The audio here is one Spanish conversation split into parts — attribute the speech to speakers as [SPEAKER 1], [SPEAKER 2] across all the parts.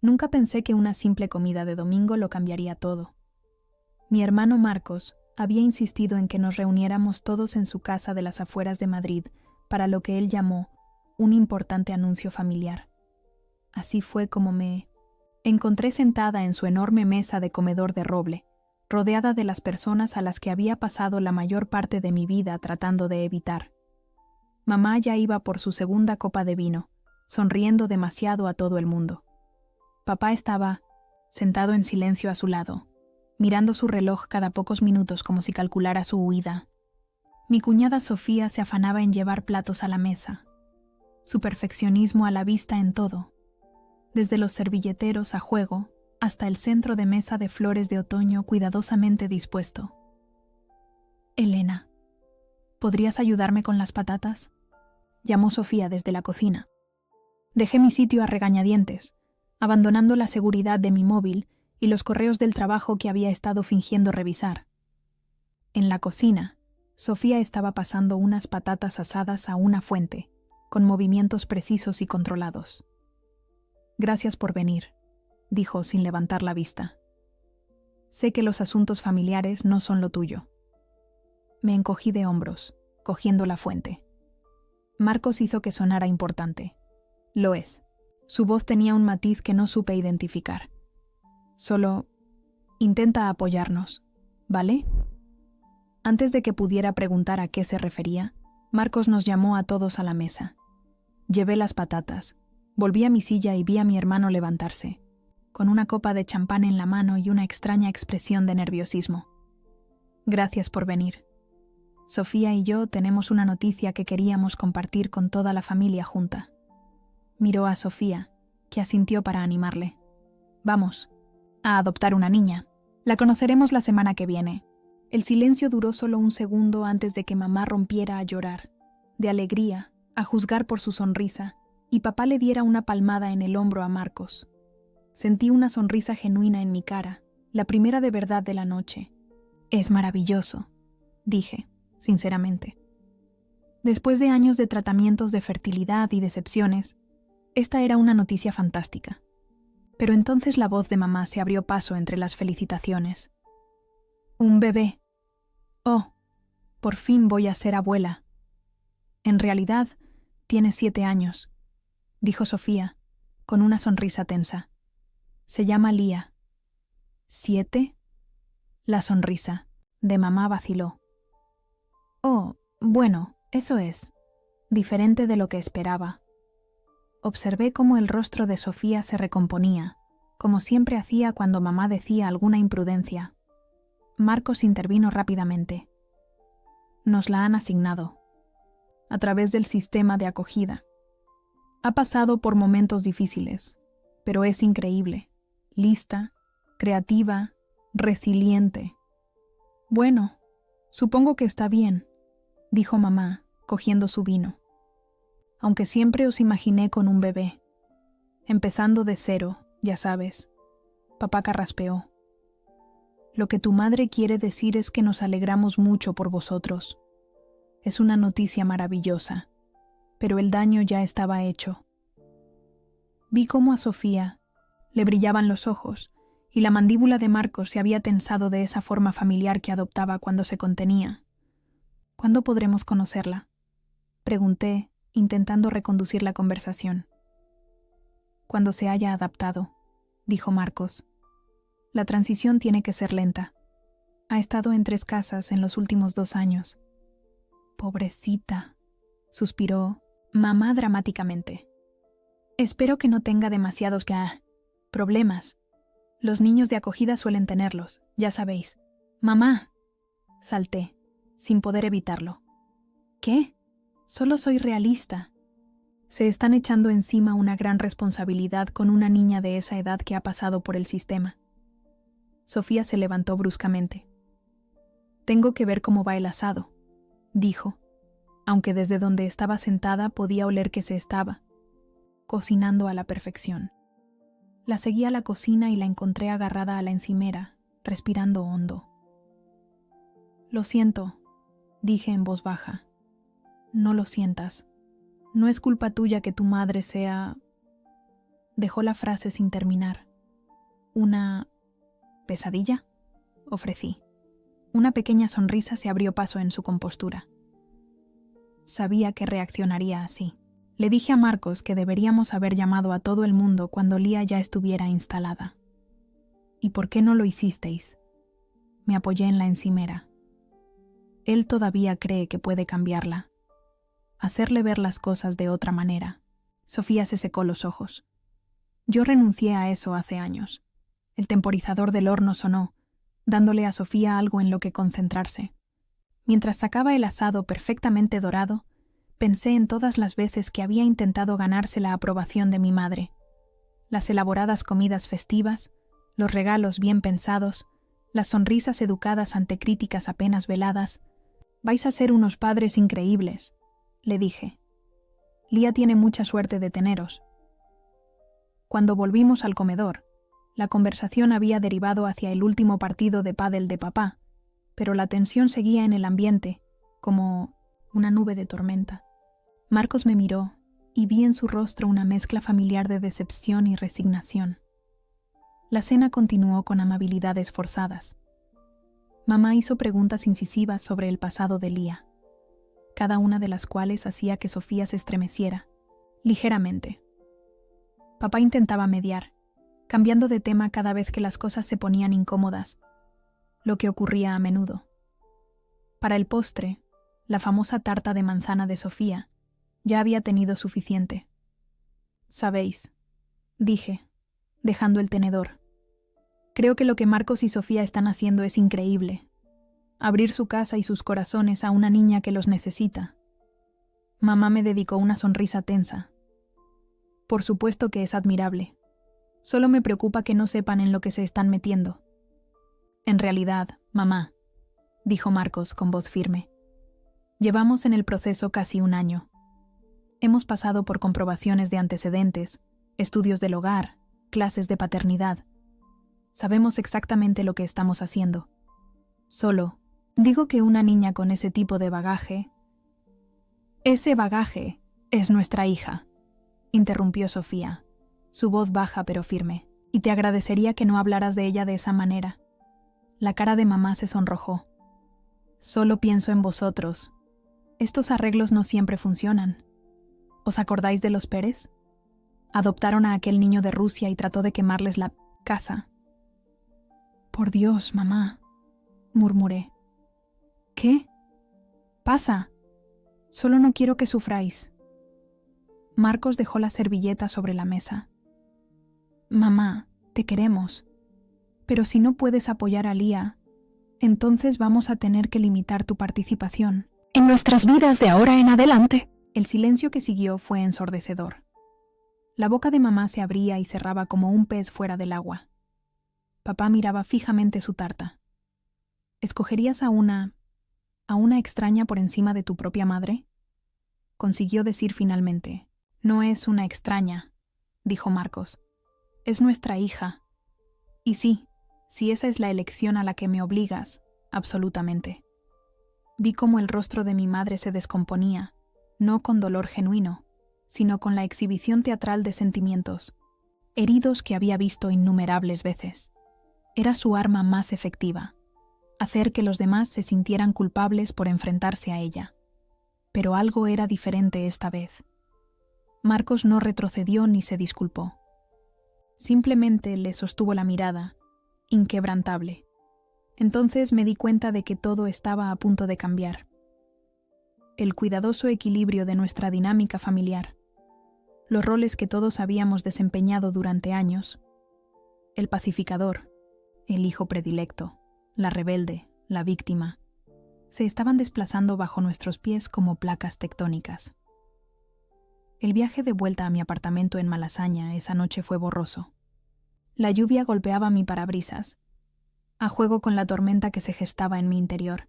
[SPEAKER 1] Nunca pensé que una simple comida de domingo lo cambiaría todo. Mi hermano Marcos había insistido en que nos reuniéramos todos en su casa de las afueras de Madrid para lo que él llamó un importante anuncio familiar. Así fue como me encontré sentada en su enorme mesa de comedor de roble, rodeada de las personas a las que había pasado la mayor parte de mi vida tratando de evitar. Mamá ya iba por su segunda copa de vino, sonriendo demasiado a todo el mundo. Papá estaba sentado en silencio a su lado, mirando su reloj cada pocos minutos como si calculara su huida. Mi cuñada Sofía se afanaba en llevar platos a la mesa. Su perfeccionismo a la vista en todo, desde los servilleteros a juego hasta el centro de mesa de flores de otoño cuidadosamente dispuesto. «Elena, ¿podrías ayudarme con las patatas?», llamó Sofía desde la cocina. Dejé mi sitio a regañadientes, abandonando la seguridad de mi móvil y los correos del trabajo que había estado fingiendo revisar. En la cocina, Sofía estaba pasando unas patatas asadas a una fuente, con movimientos precisos y controlados. «Gracias por venir», dijo sin levantar la vista. «Sé que los asuntos familiares no son lo tuyo». Me encogí de hombros, cogiendo la fuente. Marcos hizo que sonara importante. Lo es. Su voz tenía un matiz que no supe identificar. Solo intenta apoyarnos, ¿vale? Antes de que pudiera preguntar a qué se refería, Marcos nos llamó a todos a la mesa. Llevé las patatas, volví a mi silla y vi a mi hermano levantarse, con una copa de champán en la mano y una extraña expresión de nerviosismo. «Gracias por venir. Sofía y yo tenemos una noticia que queríamos compartir con toda la familia junta». Miró a Sofía, que asintió para animarle. «Vamos a adoptar una niña. La conoceremos la semana que viene». El silencio duró solo un segundo antes de que mamá rompiera a llorar, de alegría, a juzgar por su sonrisa, y papá le diera una palmada en el hombro a Marcos. Sentí una sonrisa genuina en mi cara, la primera de verdad de la noche. «Es maravilloso», dije, sinceramente. Después de años de tratamientos de fertilidad y decepciones, esta era una noticia fantástica. Pero entonces la voz de mamá se abrió paso entre las felicitaciones. «Un bebé. Oh, por fin voy a ser abuela. En realidad, tiene 7 años», dijo Sofía, con una sonrisa tensa. «Se llama Lía». «¿7?» La sonrisa de mamá vaciló. «Oh, bueno, eso es. Diferente de lo que esperaba». Observé cómo el rostro de Sofía se recomponía, como siempre hacía cuando mamá decía alguna imprudencia. Marcos intervino rápidamente. «Nos la han asignado, a través del sistema de acogida. Ha pasado por momentos difíciles, pero es increíble, lista, creativa, resiliente». «Bueno, supongo que está bien», dijo mamá, cogiendo su vino. «Aunque siempre os imaginé con un bebé. Empezando de cero, ya sabes». Papá carraspeó. «Lo que tu madre quiere decir es que nos alegramos mucho por vosotros. Es una noticia maravillosa, pero el daño ya estaba hecho». Vi cómo a Sofía le brillaban los ojos y la mandíbula de Marcos se había tensado de esa forma familiar que adoptaba cuando se contenía. «¿Cuándo podremos conocerla?», pregunté, intentando reconducir la conversación. «Cuando se haya adaptado», dijo Marcos. «La transición tiene que ser lenta. Ha estado en 3 casas en los últimos 2 años». «Pobrecita», suspiró mamá dramáticamente. «Espero que no tenga demasiados problemas. Los niños de acogida suelen tenerlos, ya sabéis». «Mamá», salté, sin poder evitarlo. «¿Qué? Solo soy realista». Se están echando encima una gran responsabilidad con una niña de esa edad que ha pasado por el sistema. Sofía se levantó bruscamente. «Tengo que ver cómo va el asado», dijo, aunque desde donde estaba sentada podía oler que se estaba cocinando a la perfección. La seguí a la cocina y la encontré agarrada a la encimera, respirando hondo. «Lo siento», dije en voz baja. «No lo sientas. No es culpa tuya que tu madre sea Dejó la frase sin terminar. ¿Una pesadilla?, ofrecí. Una pequeña sonrisa se abrió paso en su compostura. Sabía que reaccionaría así. Le dije a Marcos que deberíamos haber llamado a todo el mundo cuando Lía ya estuviera instalada. ¿Y por qué no lo hicisteis? Me apoyé en la encimera. Él todavía cree que puede cambiarla. Hacerle ver las cosas de otra manera. Sofía se secó los ojos. Yo renuncié a eso hace años. El temporizador del horno sonó, dándole a Sofía algo en lo que concentrarse. Mientras sacaba el asado perfectamente dorado, pensé en todas las veces que había intentado ganarse la aprobación de mi madre. Las elaboradas comidas festivas, los regalos bien pensados, las sonrisas educadas ante críticas apenas veladas. «Vais a ser unos padres increíbles», le dije. «Lía tiene mucha suerte de teneros». Cuando volvimos al comedor, la conversación había derivado hacia el último partido de pádel de papá, pero la tensión seguía en el ambiente, como una nube de tormenta. Marcos me miró y vi en su rostro una mezcla familiar de decepción y resignación. La cena continuó con amabilidades forzadas. Mamá hizo preguntas incisivas sobre el pasado de Lía, cada una de las cuales hacía que Sofía se estremeciera, ligeramente. Papá intentaba mediar, cambiando de tema cada vez que las cosas se ponían incómodas, lo que ocurría a menudo. Para el postre, la famosa tarta de manzana de Sofía ya había tenido suficiente. «Sabéis», dije, dejando el tenedor. «Creo que lo que Marcos y Sofía están haciendo es increíble. Abrir su casa y sus corazones a una niña que los necesita». Mamá me dedicó una sonrisa tensa. «Por supuesto que es admirable. Solo me preocupa que no sepan en lo que se están metiendo». «En realidad, mamá», dijo Marcos con voz firme, «llevamos en el proceso casi un año. Hemos pasado por comprobaciones de antecedentes, estudios del hogar, clases de paternidad. Sabemos exactamente lo que estamos haciendo. Solo, digo que una niña con ese tipo de bagaje... Ese bagaje es nuestra hija», interrumpió Sofía, su voz baja pero firme, «y te agradecería que no hablaras de ella de esa manera». La cara de mamá se sonrojó. «Solo pienso en vosotros. Estos arreglos no siempre funcionan. ¿Os acordáis de los Pérez? Adoptaron a aquel niño de Rusia y trató de quemarles la casa». «Por Dios, mamá», murmuré. «¿Qué? Pasa. Solo no quiero que sufráis». Marcos dejó la servilleta sobre la mesa. «Mamá, te queremos. Pero si no puedes apoyar a Lía, entonces vamos a tener que limitar tu participación en nuestras vidas de ahora en adelante». El silencio que siguió fue ensordecedor. La boca de mamá se abría y cerraba como un pez fuera del agua. Papá miraba fijamente su tarta. «¿Escogerías a una extraña por encima de tu propia madre?», consiguió decir finalmente. «No es una extraña», dijo Marcos. «Es nuestra hija. Y sí, si esa es la elección a la que me obligas, absolutamente». Vi cómo el rostro de mi madre se descomponía, no con dolor genuino, sino con la exhibición teatral de sentimientos, heridos que había visto innumerables veces. Era su arma más efectiva, hacer que los demás se sintieran culpables por enfrentarse a ella. Pero algo era diferente esta vez. Marcos no retrocedió ni se disculpó. Simplemente le sostuvo la mirada, inquebrantable. Entonces me di cuenta de que todo estaba a punto de cambiar. El cuidadoso equilibrio de nuestra dinámica familiar, los roles que todos habíamos desempeñado durante años, el pacificador, el hijo predilecto, la rebelde, la víctima, se estaban desplazando bajo nuestros pies como placas tectónicas. El viaje de vuelta a mi apartamento en Malasaña esa noche fue borroso. La lluvia golpeaba mi parabrisas, a juego con la tormenta que se gestaba en mi interior.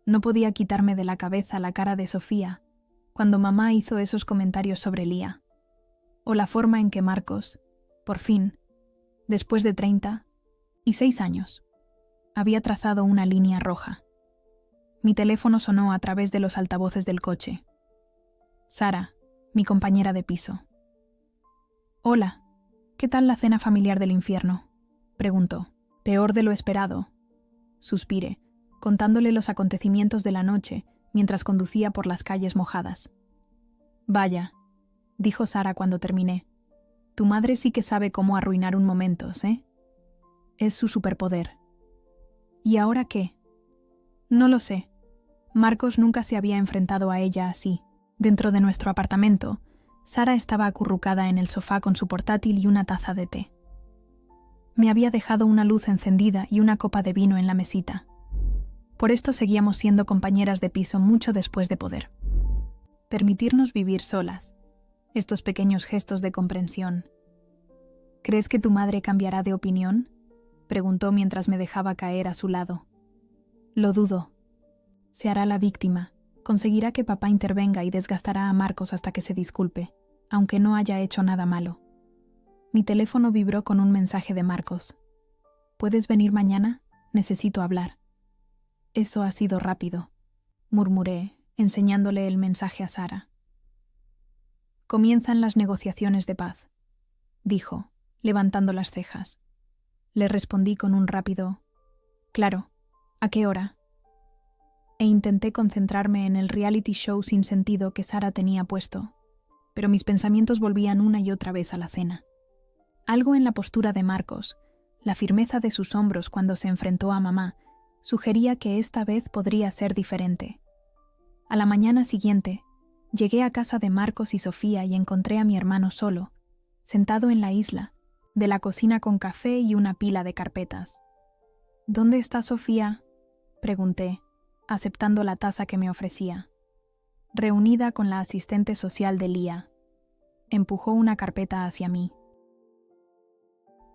[SPEAKER 1] No podía quitarme de la cabeza la cara de Sofía cuando mamá hizo esos comentarios sobre Lía, o la forma en que Marcos, por fin, después de 36 años, había trazado una línea roja. Mi teléfono sonó a través de los altavoces del coche. Sara, mi compañera de piso. «Hola», ¿Qué tal la cena familiar del infierno?, preguntó. Peor de lo esperado. Suspiré, contándole los acontecimientos de la noche mientras conducía por las calles mojadas. Vaya, dijo Sara cuando terminé. Tu madre sí que sabe cómo arruinar un momento, ¿eh? Es su superpoder. ¿Y ahora qué? No lo sé. Marcos nunca se había enfrentado a ella así. Dentro de nuestro apartamento, Sara estaba acurrucada en el sofá con su portátil y una taza de té. Me había dejado una luz encendida y una copa de vino en la mesita. Por esto seguíamos siendo compañeras de piso mucho después de poder permitirnos vivir solas. Estos pequeños gestos de comprensión. ¿Crees que tu madre cambiará de opinión?, preguntó mientras me dejaba caer a su lado. Lo dudo. Se hará la víctima. Conseguirá que papá intervenga y desgastará a Marcos hasta que se disculpe, aunque no haya hecho nada malo. Mi teléfono vibró con un mensaje de Marcos. ¿Puedes venir mañana? Necesito hablar. Eso ha sido rápido, murmuré, enseñándole el mensaje a Sara. Comienzan las negociaciones de paz, dijo, levantando las cejas. Le respondí con un rápido «Claro, ¿a qué hora?», e intenté concentrarme en el reality show sin sentido que Sara tenía puesto, pero mis pensamientos volvían una y otra vez a la cena. Algo en la postura de Marcos, la firmeza de sus hombros cuando se enfrentó a mamá, sugería que esta vez podría ser diferente. A la mañana siguiente, llegué a casa de Marcos y Sofía y encontré a mi hermano solo, sentado en la isla, de la cocina con café y una pila de carpetas. «¿Dónde está Sofía?», pregunté, aceptando la taza que me ofrecía. Reunida con la asistente social de Lía. Empujó una carpeta hacia mí.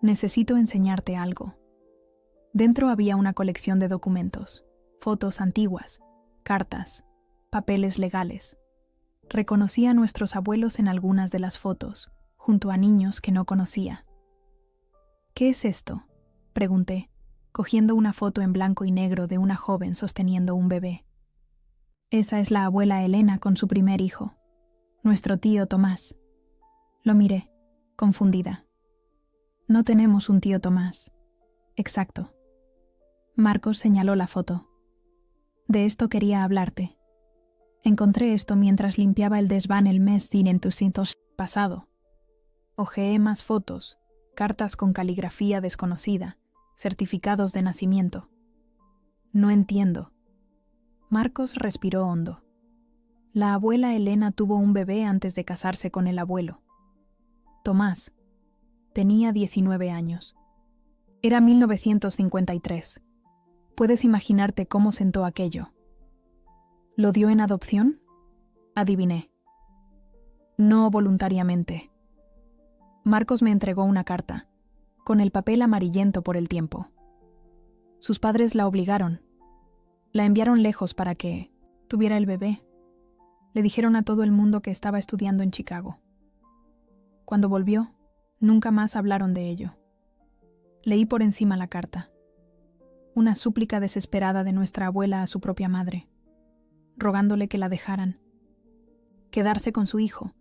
[SPEAKER 1] «Necesito enseñarte algo». Dentro había una colección de documentos, fotos antiguas, cartas, papeles legales. Reconocí a nuestros abuelos en algunas de las fotos, junto a niños que no conocía. «¿Qué es esto?», pregunté, cogiendo una foto en blanco y negro de una joven sosteniendo un bebé. «Esa es la abuela Elena con su primer hijo, nuestro tío Tomás». Lo miré, confundida. «No tenemos un tío Tomás». «Exacto». Marcos señaló la foto. «De esto quería hablarte. Encontré esto mientras limpiaba el desván el mes sin entusiasmo pasado. Hojeé más fotos, cartas con caligrafía desconocida, certificados de nacimiento. No entiendo». Marcos respiró hondo. La abuela Elena tuvo un bebé antes de casarse con el abuelo. Tomás. Tenía 19 años. Era 1953. Puedes imaginarte cómo sentó aquello. ¿Lo dio en adopción?, adiviné. No voluntariamente. Marcos me entregó una carta, con el papel amarillento por el tiempo. Sus padres la obligaron. La enviaron lejos para que tuviera el bebé. Le dijeron a todo el mundo que estaba estudiando en Chicago. Cuando volvió, nunca más hablaron de ello. Leí por encima la carta. Una súplica desesperada de nuestra abuela a su propia madre, rogándole que la dejaran. Quedarse con su hijo.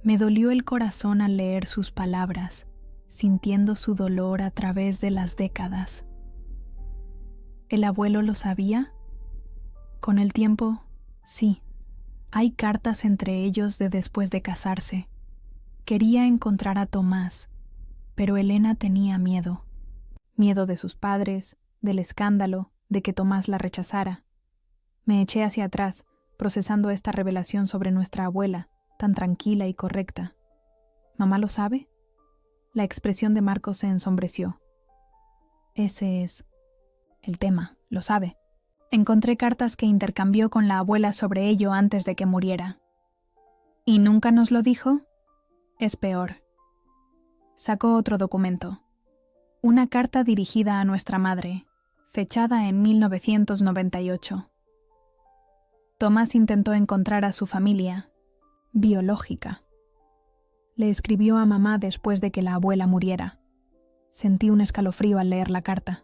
[SPEAKER 1] Me dolió el corazón al leer sus palabras, sintiendo su dolor a través de las décadas. ¿El abuelo lo sabía? Con el tiempo, sí. Hay cartas entre ellos de después de casarse. Quería encontrar a Tomás, pero Elena tenía miedo. Miedo de sus padres, del escándalo, de que Tomás la rechazara. Me eché hacia atrás, procesando esta revelación sobre nuestra abuela, tan tranquila y correcta. ¿Mamá lo sabe? La expresión de Marcos se ensombreció. Ese es el tema, lo sabe. Encontré cartas que intercambió con la abuela sobre ello antes de que muriera. ¿Y nunca nos lo dijo? Es peor. Sacó otro documento. Una carta dirigida a nuestra madre, fechada en 1998. Tomás intentó encontrar a su familia, biológica. Le escribió a mamá después de que la abuela muriera. Sentí un escalofrío al leer la carta.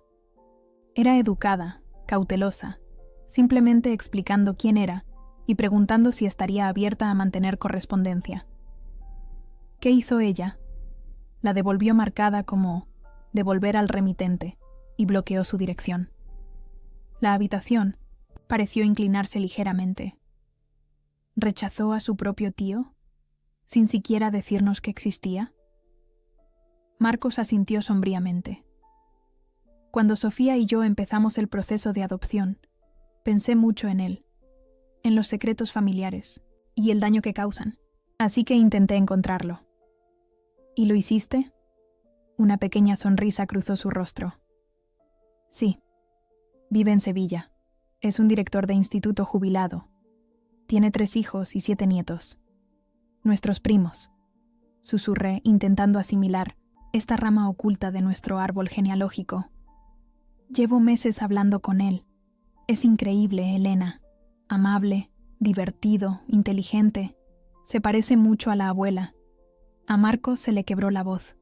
[SPEAKER 1] Era educada, cautelosa, simplemente explicando quién era y preguntando si estaría abierta a mantener correspondencia. ¿Qué hizo ella? La devolvió marcada como devolver al remitente y bloqueó su dirección. La habitación pareció inclinarse ligeramente. ¿Rechazó a su propio tío, sin siquiera decirnos que existía? Marcos asintió sombríamente. Cuando Sofía y yo empezamos el proceso de adopción, pensé mucho en él, en los secretos familiares y el daño que causan, así que intenté encontrarlo. ¿Y lo hiciste? Una pequeña sonrisa cruzó su rostro. Sí. Vive en Sevilla. Es un director de instituto jubilado. Tiene 3 hijos y 7 nietos. Nuestros primos. Susurré, intentando asimilar esta rama oculta de nuestro árbol genealógico. Llevo meses hablando con él. Es increíble, Elena. Amable, divertido, inteligente. Se parece mucho a la abuela. A Marcos se le quebró la voz.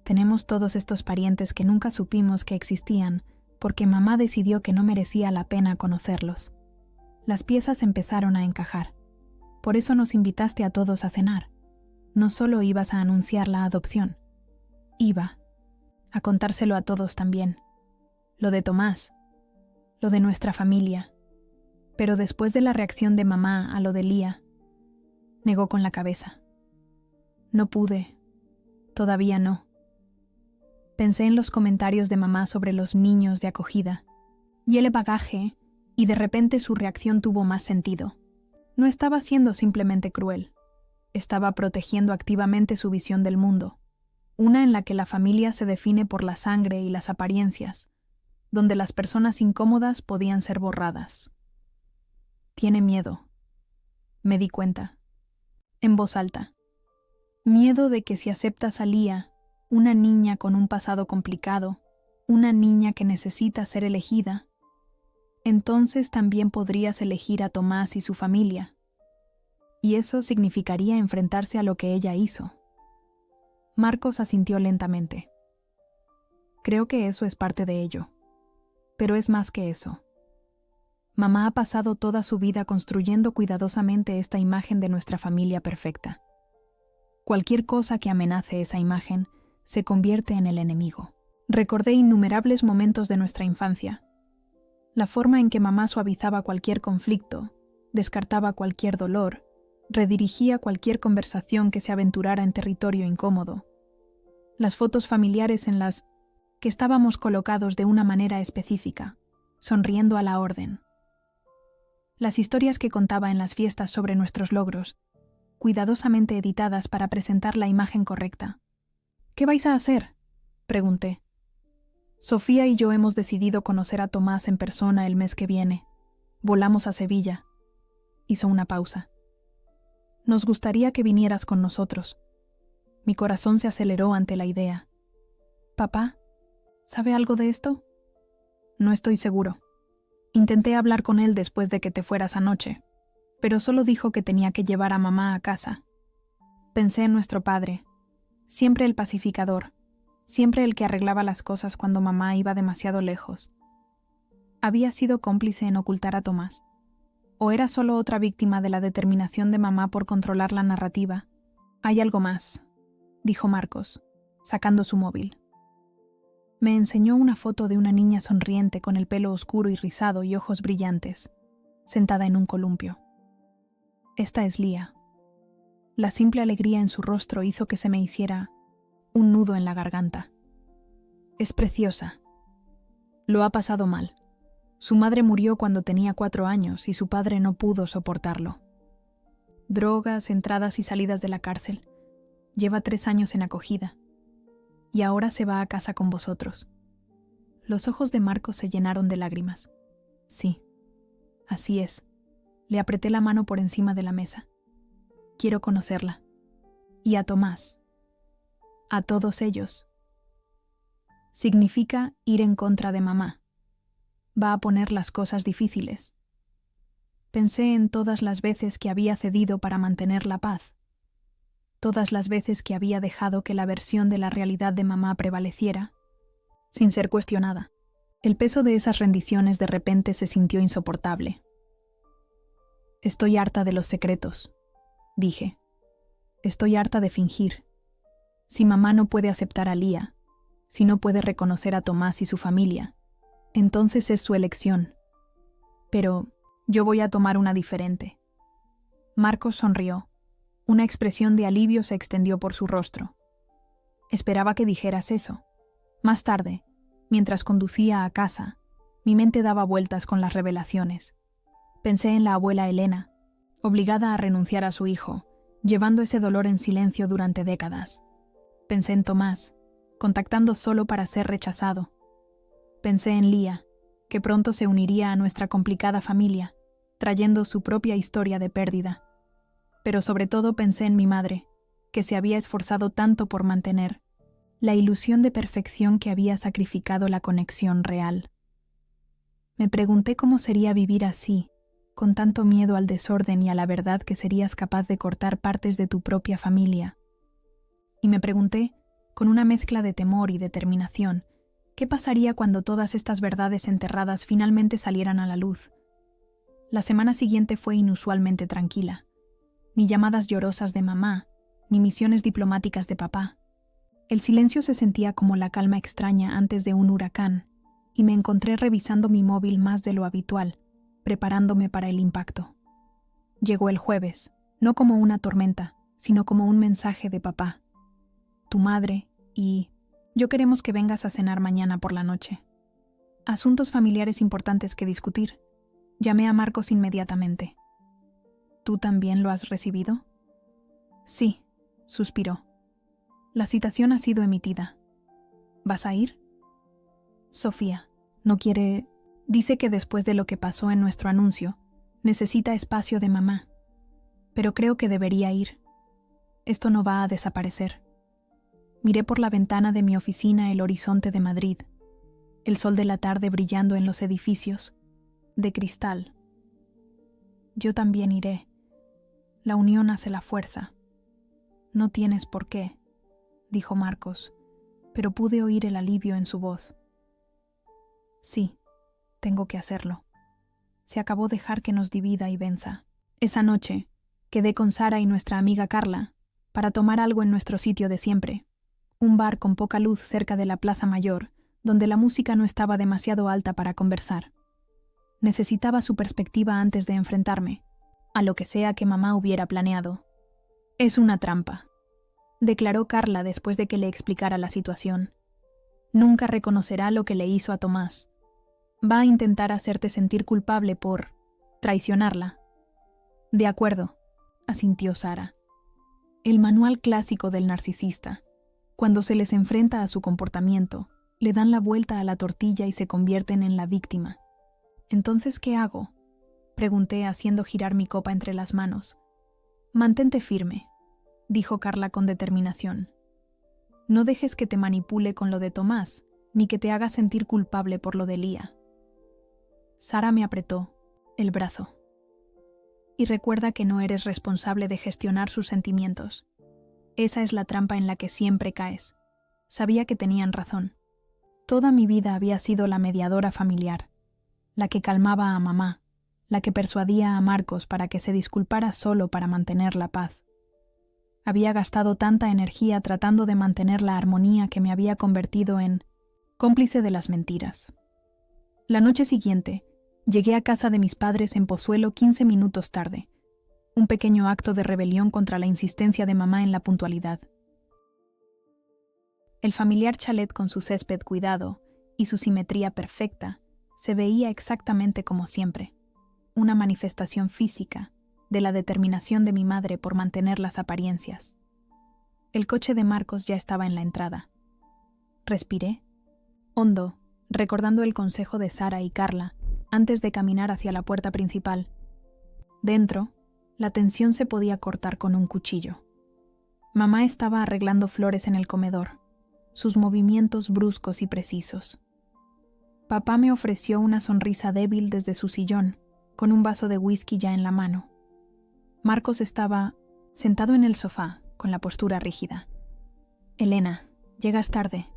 [SPEAKER 1] Tenemos todos estos parientes que nunca supimos que existían, porque mamá decidió que no merecía la pena conocerlos. Las piezas empezaron a encajar. Por eso nos invitaste a todos a cenar. No solo ibas a anunciar la adopción. Iba a contárselo a todos también. Lo de Tomás. Lo de nuestra familia. Pero después de la reacción de mamá a lo de Lía, negó con la cabeza. No pude. Todavía no. Pensé en los comentarios de mamá sobre los niños de acogida y el bagaje, y de repente su reacción tuvo más sentido. No estaba siendo simplemente cruel. Estaba protegiendo activamente su visión del mundo, una en la que la familia se define por la sangre y las apariencias, donde las personas incómodas podían ser borradas. Tiene miedo. Me di cuenta. En voz alta. Miedo de que si aceptas a Lía, una niña con un pasado complicado, una niña que necesita ser elegida, entonces también podrías elegir a Tomás y su familia. Y eso significaría enfrentarse a lo que ella hizo. Marcos asintió lentamente. Creo que eso es parte de ello. Pero es más que eso. Mamá ha pasado toda su vida construyendo cuidadosamente esta imagen de nuestra familia perfecta. Cualquier cosa que amenace esa imagen se convierte en el enemigo. Recordé innumerables momentos de nuestra infancia. La forma en que mamá suavizaba cualquier conflicto, descartaba cualquier dolor, redirigía cualquier conversación que se aventurara en territorio incómodo. Las fotos familiares en las que estábamos colocados de una manera específica, sonriendo a la orden. Las historias que contaba en las fiestas sobre nuestros logros, cuidadosamente editadas para presentar la imagen correcta. ¿Qué vais a hacer?, pregunté. Sofía y yo hemos decidido conocer a Tomás en persona el mes que viene. Volamos a Sevilla. Hizo una pausa. Nos gustaría que vinieras con nosotros. Mi corazón se aceleró ante la idea. ¿Papá? ¿Sabe algo de esto? No estoy seguro. Intenté hablar con él después de que te fueras anoche, pero solo dijo que tenía que llevar a mamá a casa. Pensé en nuestro padre, siempre el pacificador, siempre el que arreglaba las cosas cuando mamá iba demasiado lejos. ¿Había sido cómplice en ocultar a Tomás? ¿O era solo otra víctima de la determinación de mamá por controlar la narrativa? Hay algo más, dijo Marcos, sacando su móvil. Me enseñó una foto de una niña sonriente con el pelo oscuro y rizado y ojos brillantes, sentada en un columpio. Esta es Lía. La simple alegría en su rostro hizo que se me hiciera un nudo en la garganta. Es preciosa. Lo ha pasado mal. Su madre murió cuando tenía 4 años y su padre no pudo soportarlo. Drogas, entradas y salidas de la cárcel. Lleva 3 años en acogida. Y ahora se va a casa con vosotros. Los ojos de Marcos se llenaron de lágrimas. Sí, así es. Le apreté la mano por encima de la mesa. Quiero conocerla. Y a Tomás. A todos ellos. Significa ir en contra de mamá. Va a poner las cosas difíciles. Pensé en todas las veces que había cedido para mantener la paz. Todas las veces que había dejado que la versión de la realidad de mamá prevaleciera, sin ser cuestionada. El peso de esas rendiciones de repente se sintió insoportable. Estoy harta de los secretos, dije. Estoy harta de fingir. Si mamá no puede aceptar a Lía, si no puede reconocer a Tomás y su familia, entonces es su elección. Pero yo voy a tomar una diferente. Marcos sonrió. Una expresión de alivio se extendió por su rostro. Esperaba que dijeras eso. Más tarde, mientras conducía a casa, mi mente daba vueltas con las revelaciones. Pensé en la abuela Elena, obligada a renunciar a su hijo, llevando ese dolor en silencio durante décadas. Pensé en Tomás, contactando solo para ser rechazado. Pensé en Lía, que pronto se uniría a nuestra complicada familia, trayendo su propia historia de pérdida. Pero sobre todo pensé en mi madre, que se había esforzado tanto por mantener la ilusión de perfección que había sacrificado la conexión real. Me pregunté cómo sería vivir así, con tanto miedo al desorden y a la verdad que serías capaz de cortar partes de tu propia familia. Y me pregunté, con una mezcla de temor y determinación, ¿qué pasaría cuando todas estas verdades enterradas finalmente salieran a la luz? La semana siguiente fue inusualmente tranquila. Ni llamadas llorosas de mamá, ni misiones diplomáticas de papá. El silencio se sentía como la calma extraña antes de un huracán, y me encontré revisando mi móvil más de lo habitual, preparándome para el impacto. Llegó el jueves, no como una tormenta, sino como un mensaje de papá. Tu madre y yo queremos que vengas a cenar mañana por la noche. Asuntos familiares importantes que discutir. Llamé a Marcos inmediatamente. ¿Tú también lo has recibido? Sí, suspiró. La citación ha sido emitida. ¿Vas a ir? Sofía, no quiere... Dice que después de lo que pasó en nuestro anuncio, necesita espacio de mamá. Pero creo que debería ir. Esto no va a desaparecer. Miré por la ventana de mi oficina el horizonte de Madrid, el sol de la tarde brillando en los edificios, de cristal. Yo también iré. La unión hace la fuerza. No tienes por qué, dijo Marcos, pero pude oír el alivio en su voz. Sí, tengo que hacerlo. Se acabó dejar que nos divida y venza. Esa noche, quedé con Sara y nuestra amiga Carla para tomar algo en nuestro sitio de siempre, un bar con poca luz cerca de la Plaza Mayor, donde la música no estaba demasiado alta para conversar. Necesitaba su perspectiva antes de enfrentarme, a lo que sea que mamá hubiera planeado. Es una trampa, declaró Carla después de que le explicara la situación. Nunca reconocerá lo que le hizo a Tomás. Va a intentar hacerte sentir culpable por traicionarla. De acuerdo, asintió Sara. El manual clásico del narcisista. Cuando se les enfrenta a su comportamiento, le dan la vuelta a la tortilla y se convierten en la víctima. ¿Entonces qué hago?, pregunté haciendo girar mi copa entre las manos. Mantente firme, dijo Carla con determinación. No dejes que te manipule con lo de Tomás, ni que te haga sentir culpable por lo de Lía. Sara me apretó el brazo. Y recuerda que no eres responsable de gestionar sus sentimientos. Esa es la trampa en la que siempre caes. Sabía que tenían razón. Toda mi vida había sido la mediadora familiar, la que calmaba a mamá, la que persuadía a Marcos para que se disculpara solo para mantener la paz. Había gastado tanta energía tratando de mantener la armonía que me había convertido en cómplice de las mentiras. La noche siguiente, llegué a casa de mis padres en Pozuelo 15 minutos tarde, un pequeño acto de rebelión contra la insistencia de mamá en la puntualidad. El familiar chalet con su césped cuidado y su simetría perfecta se veía exactamente como siempre, una manifestación física de la determinación de mi madre por mantener las apariencias. El coche de Marcos ya estaba en la entrada. Respiré, hondo, recordando el consejo de Sara y Carla antes de caminar hacia la puerta principal. Dentro, la tensión se podía cortar con un cuchillo. Mamá estaba arreglando flores en el comedor, sus movimientos bruscos y precisos. Papá me ofreció una sonrisa débil desde su sillón, con un vaso de whisky ya en la mano. Marcos estaba sentado en el sofá, con la postura rígida. «Elena, llegas tarde»,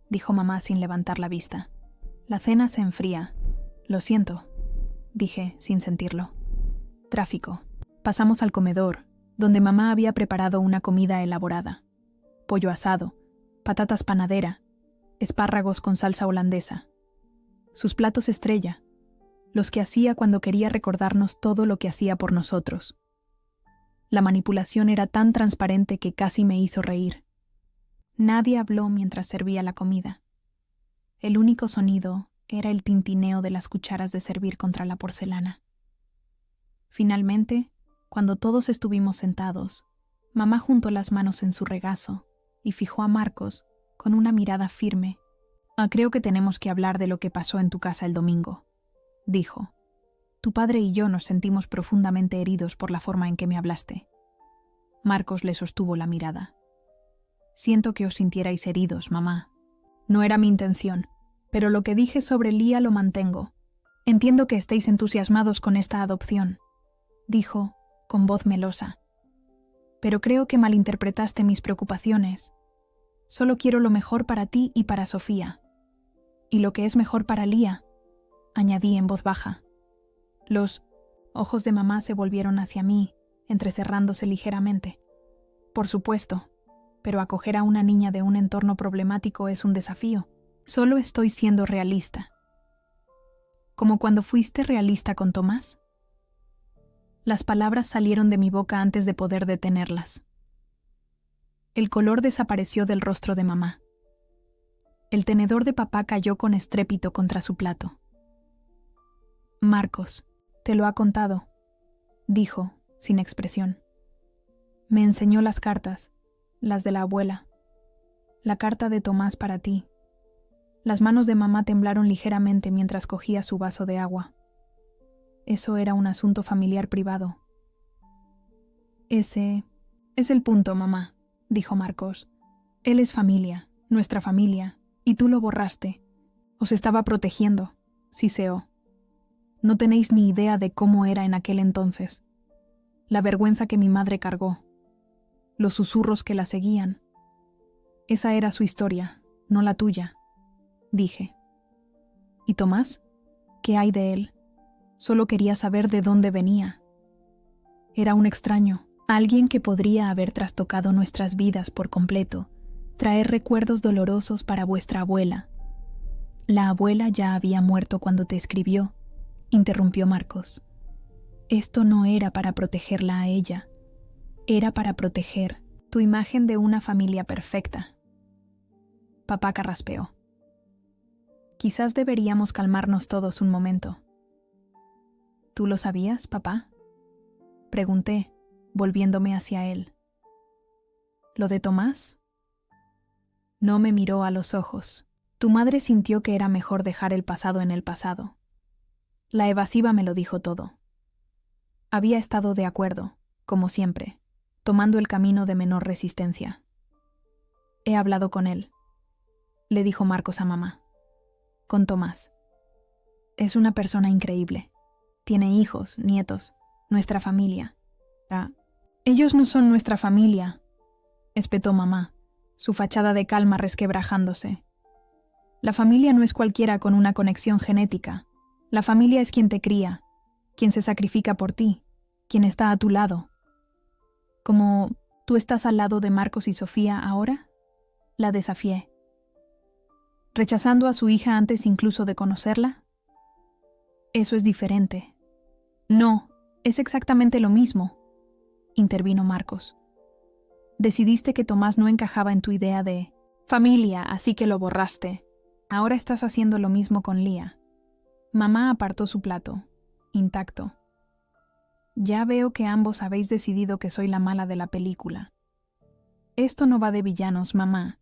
[SPEAKER 1] dijo mamá sin levantar la vista. «La cena se enfría». «Lo siento», dije sin sentirlo. «Tráfico». Pasamos al comedor, donde mamá había preparado una comida elaborada. pollo asado, patatas panadera, espárragos con salsa holandesa. Sus platos estrella, los que hacía cuando quería recordarnos todo lo que hacía por nosotros. La manipulación era tan transparente que casi me hizo reír. Nadie habló mientras servía la comida. El único sonido era el tintineo de las cucharas de servir contra la porcelana. Finalmente, cuando todos estuvimos sentados, mamá juntó las manos en su regazo y fijó a Marcos con una mirada firme. Creo que tenemos que hablar de lo que pasó en tu casa el domingo, dijo. Tu padre y yo nos sentimos profundamente heridos por la forma en que me hablaste. Marcos le sostuvo la mirada. Siento que os sintierais heridos, mamá. No era mi intención, pero lo que dije sobre Lía lo mantengo. Entiendo que estéis entusiasmados con esta adopción, dijo, con voz melosa. Pero creo que malinterpretaste mis preocupaciones. Solo quiero lo mejor para ti y para Sofía. Y lo que es mejor para Lía, añadí en voz baja. Los ojos de mamá se volvieron hacia mí, entrecerrándose ligeramente. Por supuesto, pero acoger a una niña de un entorno problemático es un desafío. Solo estoy siendo realista. ¿Como cuando fuiste realista con Tomás? Las palabras salieron de mi boca antes de poder detenerlas. El color desapareció del rostro de mamá. El tenedor de papá cayó con estrépito contra su plato. Marcos, te lo ha contado, dijo, sin expresión. Me enseñó las cartas, las de la abuela. La carta de Tomás para ti. Las manos de mamá temblaron ligeramente mientras cogía su vaso de agua. Eso era un asunto familiar privado. Ese es el punto, mamá, dijo Marcos. Él es familia, nuestra familia, y tú lo borraste. Os estaba protegiendo, siseó. No tenéis ni idea de cómo era en aquel entonces. La vergüenza que mi madre cargó. Los susurros que la seguían. Esa era su historia, no la tuya, dije. ¿Y Tomás? ¿Qué hay de él? Solo quería saber de dónde venía. Era un extraño, alguien que podría haber trastocado nuestras vidas por completo, traer recuerdos dolorosos para vuestra abuela. La abuela ya había muerto cuando te escribió, interrumpió Marcos. Esto no era para protegerla a ella, era para proteger tu imagen de una familia perfecta. Papá carraspeó. Quizás deberíamos calmarnos todos un momento. ¿Tú lo sabías, papá? Pregunté, volviéndome hacia él. ¿Lo de Tomás? No me miró a los ojos. Tu madre sintió que era mejor dejar el pasado en el pasado. La evasiva me lo dijo todo. Había estado de acuerdo, como siempre, tomando el camino de menor resistencia. He hablado con él, le dijo Marcos a mamá. Con Tomás. Es una persona increíble. Tiene hijos, nietos, nuestra familia. Ellos no son nuestra familia, espetó mamá, su fachada de calma resquebrajándose. La familia no es cualquiera con una conexión genética. La familia es quien te cría, quien se sacrifica por ti, quien está a tu lado. ¿Como tú estás al lado de Marcos y Sofía ahora? La desafié. ¿Rechazando a su hija antes incluso de conocerla? Eso es diferente. No, es exactamente lo mismo, intervino Marcos. Decidiste que Tomás no encajaba en tu idea de familia, así que lo borraste. Ahora estás haciendo lo mismo con Lía. Mamá apartó su plato, intacto. Ya veo que ambos habéis decidido que soy la mala de la película. Esto no va de villanos, mamá,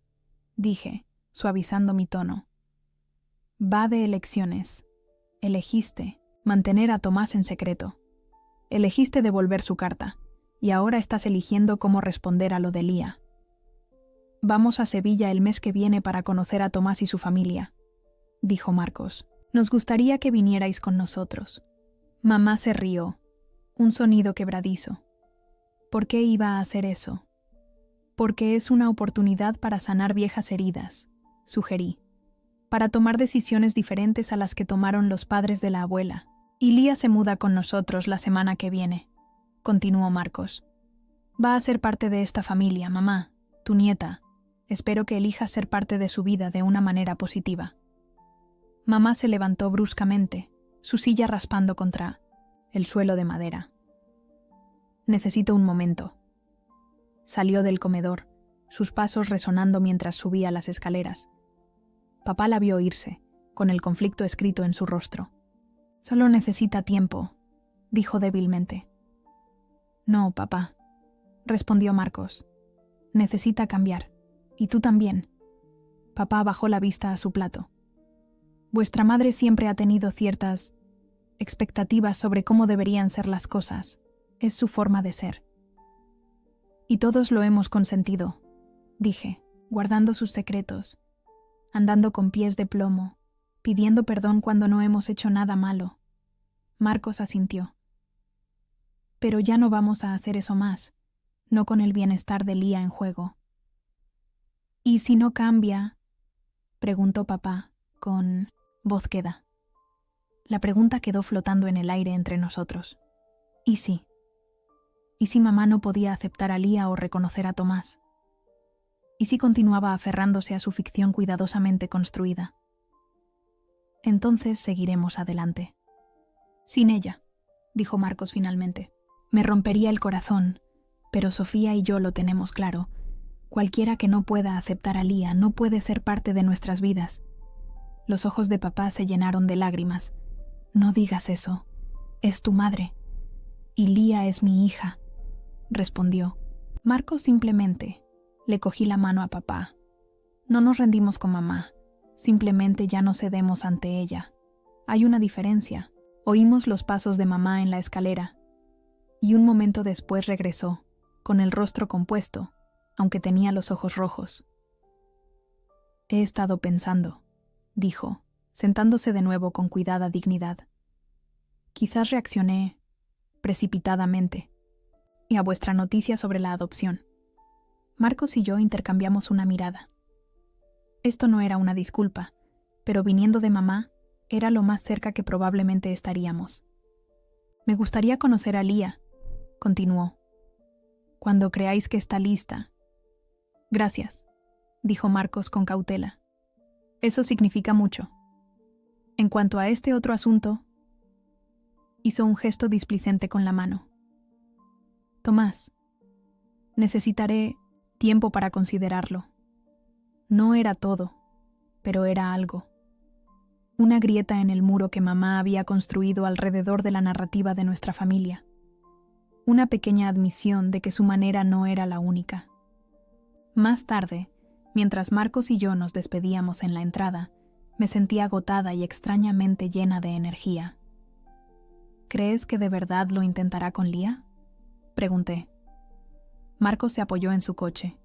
[SPEAKER 1] dije, suavizando mi tono. Va de elecciones. Elegiste mantener a Tomás en secreto. Elegiste devolver su carta, y ahora estás eligiendo cómo responder a lo de Lía. Vamos a Sevilla el mes que viene para conocer a Tomás y su familia, dijo Marcos. Nos gustaría que vinierais con nosotros. Mamá se rió, un sonido quebradizo. ¿Por qué iba a hacer eso? Porque es una oportunidad para sanar viejas heridas, sugerí, para tomar decisiones diferentes a las que tomaron los padres de la abuela. Y Lía se muda con nosotros la semana que viene, continuó Marcos. Va a ser parte de esta familia, mamá, tu nieta, Espero que elijas ser parte de su vida de una manera positiva. Mamá se levantó bruscamente, su silla raspando contra el suelo de madera. Necesito un momento. Salió del comedor, sus pasos resonando mientras subía las escaleras. Papá la vio irse, con el conflicto escrito en su rostro. Solo necesita tiempo, dijo débilmente. No, papá, respondió Marcos. Necesita cambiar. Y tú también. Papá bajó la vista a su plato. Vuestra madre siempre ha tenido ciertas expectativas sobre cómo deberían ser las cosas. Es su forma de ser. Y todos lo hemos consentido, dije, guardando sus secretos, andando con pies de plomo, pidiendo perdón cuando no hemos hecho nada malo. Marcos asintió. Pero ya no vamos a hacer eso más, no con el bienestar de Lía en juego. ¿Y si no cambia?, preguntó papá, con voz queda. La pregunta quedó flotando en el aire entre nosotros. ¿Y sí? ¿Y si mamá no podía aceptar a Lía o reconocer a Tomás? ¿Y si continuaba aferrándose a su ficción cuidadosamente construida? Entonces seguiremos adelante. Sin ella, dijo Marcos finalmente. Me rompería el corazón, pero Sofía y yo lo tenemos claro. Cualquiera que no pueda aceptar a Lía no puede ser parte de nuestras vidas. Los ojos de papá se llenaron de lágrimas. No digas eso. Es tu madre. Y Lía es mi hija, respondió. Marcos simplemente le cogí la mano a papá. No nos rendimos con mamá. Simplemente ya no cedemos ante ella. Hay una diferencia. Oímos los pasos de mamá en la escalera. Y un momento después regresó, con el rostro compuesto, aunque tenía los ojos rojos. He estado pensando, dijo, sentándose de nuevo con cuidada dignidad. Quizás reaccioné precipitadamente. Y a vuestra noticia sobre la adopción. Marcos y yo intercambiamos una mirada. Esto no era una disculpa, pero viniendo de mamá, era lo más cerca que probablemente estaríamos. Me gustaría conocer a Lía, continuó. Cuando creáis que está lista. Gracias, dijo Marcos con cautela. Eso significa mucho. En cuanto a este otro asunto, hizo un gesto displicente con la mano. Tomás, necesitaré tiempo para considerarlo. No era todo, pero era algo. Una grieta en el muro que mamá había construido alrededor de la narrativa de nuestra familia. Una pequeña admisión de que su manera no era la única. Más tarde, mientras Marcos y yo nos despedíamos en la entrada, me sentí agotada y extrañamente llena de energía. ¿Crees que de verdad lo intentará con Lía?, pregunté. Marcos se apoyó en su coche.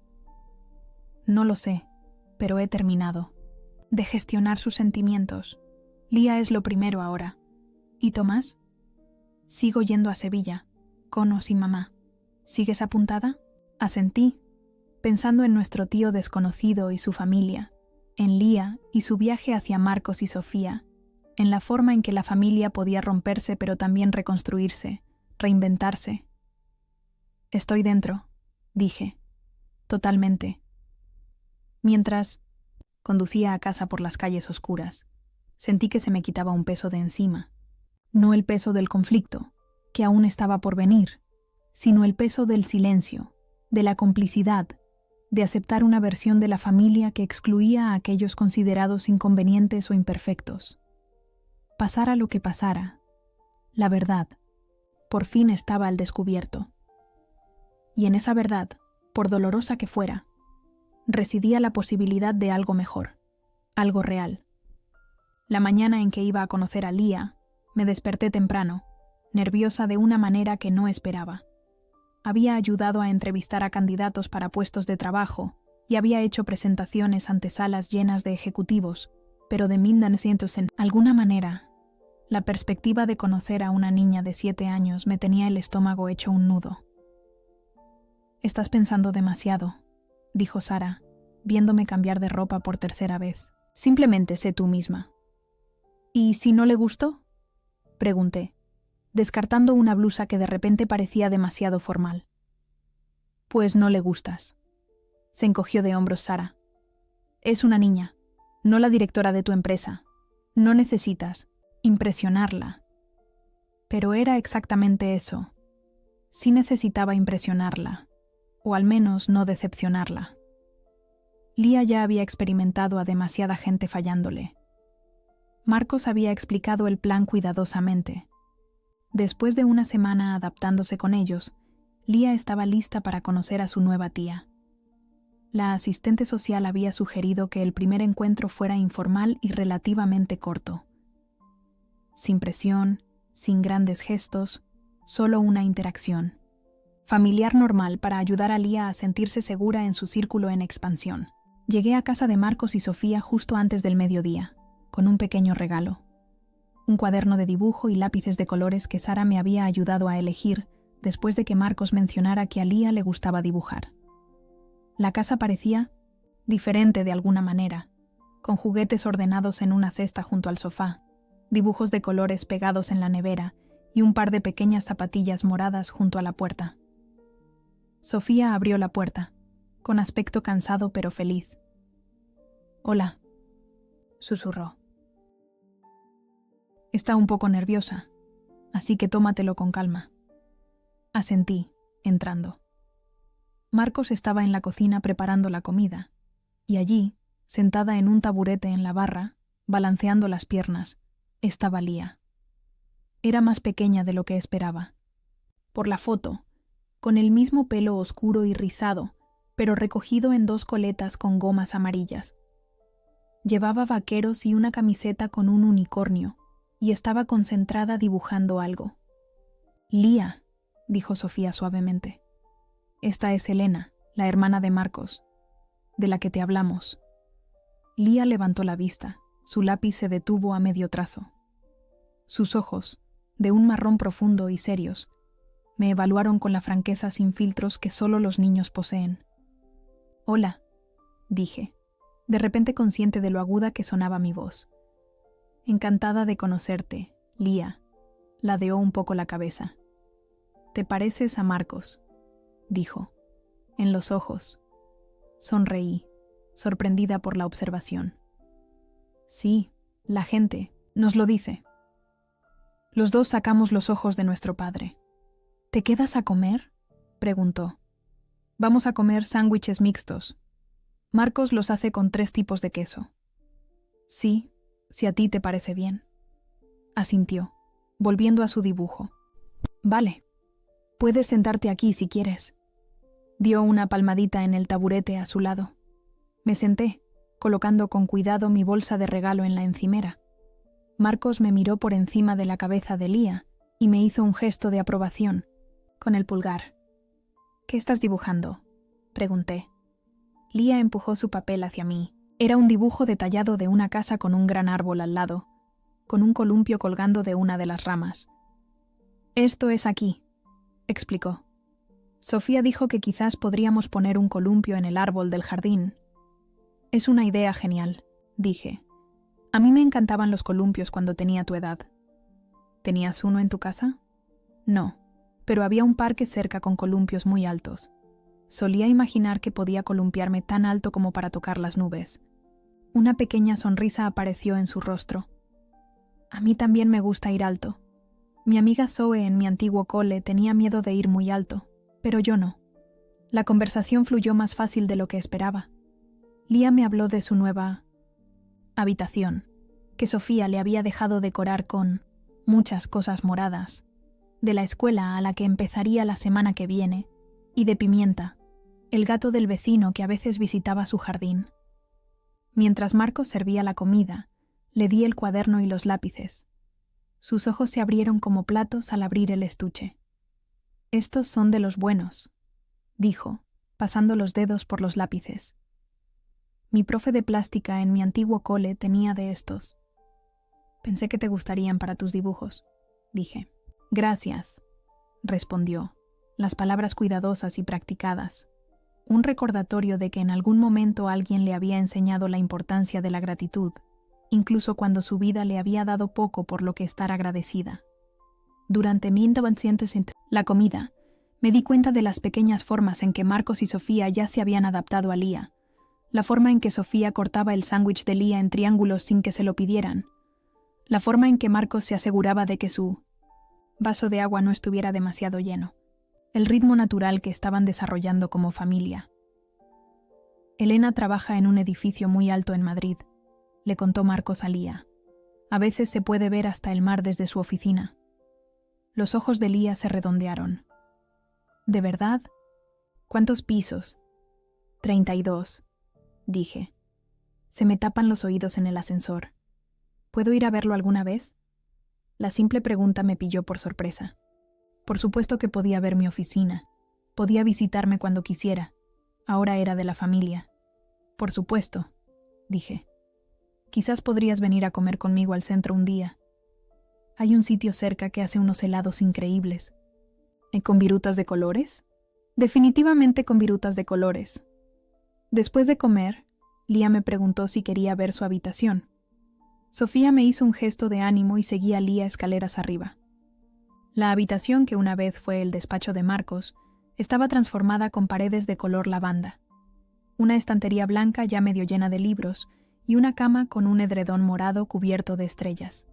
[SPEAKER 1] No lo sé, pero he terminado de gestionar sus sentimientos. Lía es lo primero ahora. ¿Y Tomás? Sigo yendo a Sevilla, con o sin mamá. ¿Sigues apuntada? Asentí, pensando en nuestro tío desconocido y su familia, en Lía y su viaje hacia Marcos y Sofía, en la forma en que la familia podía romperse pero también reconstruirse, reinventarse. Estoy dentro, dije, totalmente. Mientras conducía a casa por las calles oscuras, sentí que se me quitaba un peso de encima. No el peso del conflicto, que aún estaba por venir, sino el peso del silencio, de la complicidad, de aceptar una versión de la familia que excluía a aquellos considerados inconvenientes o imperfectos. Pasara lo que pasara, la verdad, por fin estaba al descubierto. Y en esa verdad, por dolorosa que fuera, residía la posibilidad de algo mejor, algo real. La mañana en que iba a conocer a Lía, me desperté temprano, nerviosa de una manera que no esperaba. Había ayudado a entrevistar a candidatos para puestos de trabajo y había hecho presentaciones ante salas llenas de ejecutivos, pero de 1900 en alguna manera, la perspectiva de conocer a una niña de 7 años me tenía el estómago hecho un nudo. «Estás pensando demasiado», dijo Sara, viéndome cambiar de ropa por tercera vez. «Simplemente sé tú misma». «¿Y si no le gustó?», pregunté, descartando una blusa que de repente parecía demasiado formal. «Pues no le gustas». Se encogió de hombros Sara. Es una niña, no la directora de tu empresa. No necesitas impresionarla. Pero era exactamente eso. Sí necesitaba impresionarla, o al menos no decepcionarla. Lía ya había experimentado a demasiada gente fallándole. Marcos había explicado el plan cuidadosamente. Después de una semana adaptándose con ellos, Lía estaba lista para conocer a su nueva tía. La asistente social había sugerido que el primer encuentro fuera informal y relativamente corto. Sin presión, sin grandes gestos, solo una interacción. Familiar normal para ayudar a Lía a sentirse segura en su círculo en expansión. Llegué a casa de Marcos y Sofía justo antes del mediodía, con un pequeño regalo. Un cuaderno de dibujo y lápices de colores que Sara me había ayudado a elegir después de que Marcos mencionara que a Lía le gustaba dibujar. La casa parecía diferente de alguna manera, con juguetes ordenados en una cesta junto al sofá, dibujos de colores pegados en la nevera y un par de pequeñas zapatillas moradas junto a la puerta. Sofía abrió la puerta, con aspecto cansado pero feliz. «Hola», susurró. «Está un poco nerviosa, así que tómatelo con calma». Asentí, entrando. Marcos estaba en la cocina preparando la comida, y allí, sentada en un taburete en la barra, balanceando las piernas, estaba Lía. Era más pequeña de lo que esperaba. Por la foto, con el mismo pelo oscuro y rizado, pero recogido en 2 coletas con gomas amarillas. Llevaba vaqueros y una camiseta con un unicornio, y estaba concentrada dibujando algo. «Lía», dijo Sofía suavemente. «Esta es Elena, la hermana de Marcos, de la que te hablamos». Lía levantó la vista, su lápiz se detuvo a medio trazo. Sus ojos, de un marrón profundo y serios, me evaluaron con la franqueza sin filtros que solo los niños poseen. «Hola», dije, de repente consciente de lo aguda que sonaba mi voz. «Encantada de conocerte, Lía», ladeó un poco la cabeza. «Te pareces a Marcos», dijo, en los ojos. Sonreí, sorprendida por la observación. «Sí, la gente nos lo dice». Los dos sacamos los ojos de nuestro padre. «¿Te quedas a comer?», preguntó. «Vamos a comer sándwiches mixtos. Marcos los hace con 3 tipos de queso». «Sí, si a ti te parece bien», asintió, volviendo a su dibujo. «Vale, puedes sentarte aquí si quieres». Dio una palmadita en el taburete a su lado. Me senté, colocando con cuidado mi bolsa de regalo en la encimera. Marcos me miró por encima de la cabeza de Lía y me hizo un gesto de aprobación, con el pulgar. «¿Qué estás dibujando?», pregunté. Lía empujó su papel hacia mí. Era un dibujo detallado de una casa con un gran árbol al lado, con un columpio colgando de una de las ramas. «Esto es aquí», explicó. Sofía dijo que quizás podríamos poner un columpio en el árbol del jardín. «Es una idea genial», dije. «A mí me encantaban los columpios cuando tenía tu edad». «¿Tenías uno en tu casa?». «No, pero había un parque cerca con columpios muy altos. Solía imaginar que podía columpiarme tan alto como para tocar las nubes». Una pequeña sonrisa apareció en su rostro. «A mí también me gusta ir alto. Mi amiga Zoe en mi antiguo cole tenía miedo de ir muy alto, pero yo no». La conversación fluyó más fácil de lo que esperaba. Lía me habló de su nueva habitación, que Sofía le había dejado decorar con muchas cosas moradas, de la escuela a la que empezaría la semana que viene, y de Pimienta, el gato del vecino que a veces visitaba su jardín. Mientras Marcos servía la comida, le di el cuaderno y los lápices. Sus ojos se abrieron como platos al abrir el estuche. «Estos son de los buenos», dijo, pasando los dedos por los lápices. «Mi profe de plástica en mi antiguo cole tenía de estos. Pensé que te gustarían para tus dibujos», dije. «Gracias», respondió, las palabras cuidadosas y practicadas. Un recordatorio de que en algún momento alguien le había enseñado la importancia de la gratitud, incluso cuando su vida le había dado poco por lo que estar agradecida. Durante la comida, me di cuenta de las pequeñas formas en que Marcos y Sofía ya se habían adaptado a Lía, La forma en que Sofía cortaba el sándwich de Lía en triángulos sin que se lo pidieran. La forma en que Marcos se aseguraba de que su vaso de agua no estuviera demasiado lleno. El ritmo natural que estaban desarrollando como familia. Elena trabaja en un edificio muy alto en Madrid, le contó Marcos a Lía. A veces se puede ver hasta el mar desde su oficina. Los ojos de Lía se redondearon. ¿De verdad? ¿Cuántos pisos? 32, dije. Se me tapan los oídos en el ascensor. ¿Puedo ir a verlo alguna vez? La simple pregunta me pilló por sorpresa. Por supuesto que podía ver mi oficina. Podía visitarme cuando quisiera. Ahora era de la familia. Por supuesto, dije. Quizás podrías venir a comer conmigo al centro un día. Hay un sitio cerca que hace unos helados increíbles. ¿Con virutas de colores? Definitivamente con virutas de colores. Después de comer, Lía me preguntó si quería ver su habitación. Sofía me hizo un gesto de ánimo y seguí a Lía escaleras arriba. La habitación, que una vez fue el despacho de Marcos, estaba transformada con paredes de color lavanda. Una estantería blanca ya medio llena de libros y una cama con un edredón morado cubierto de estrellas.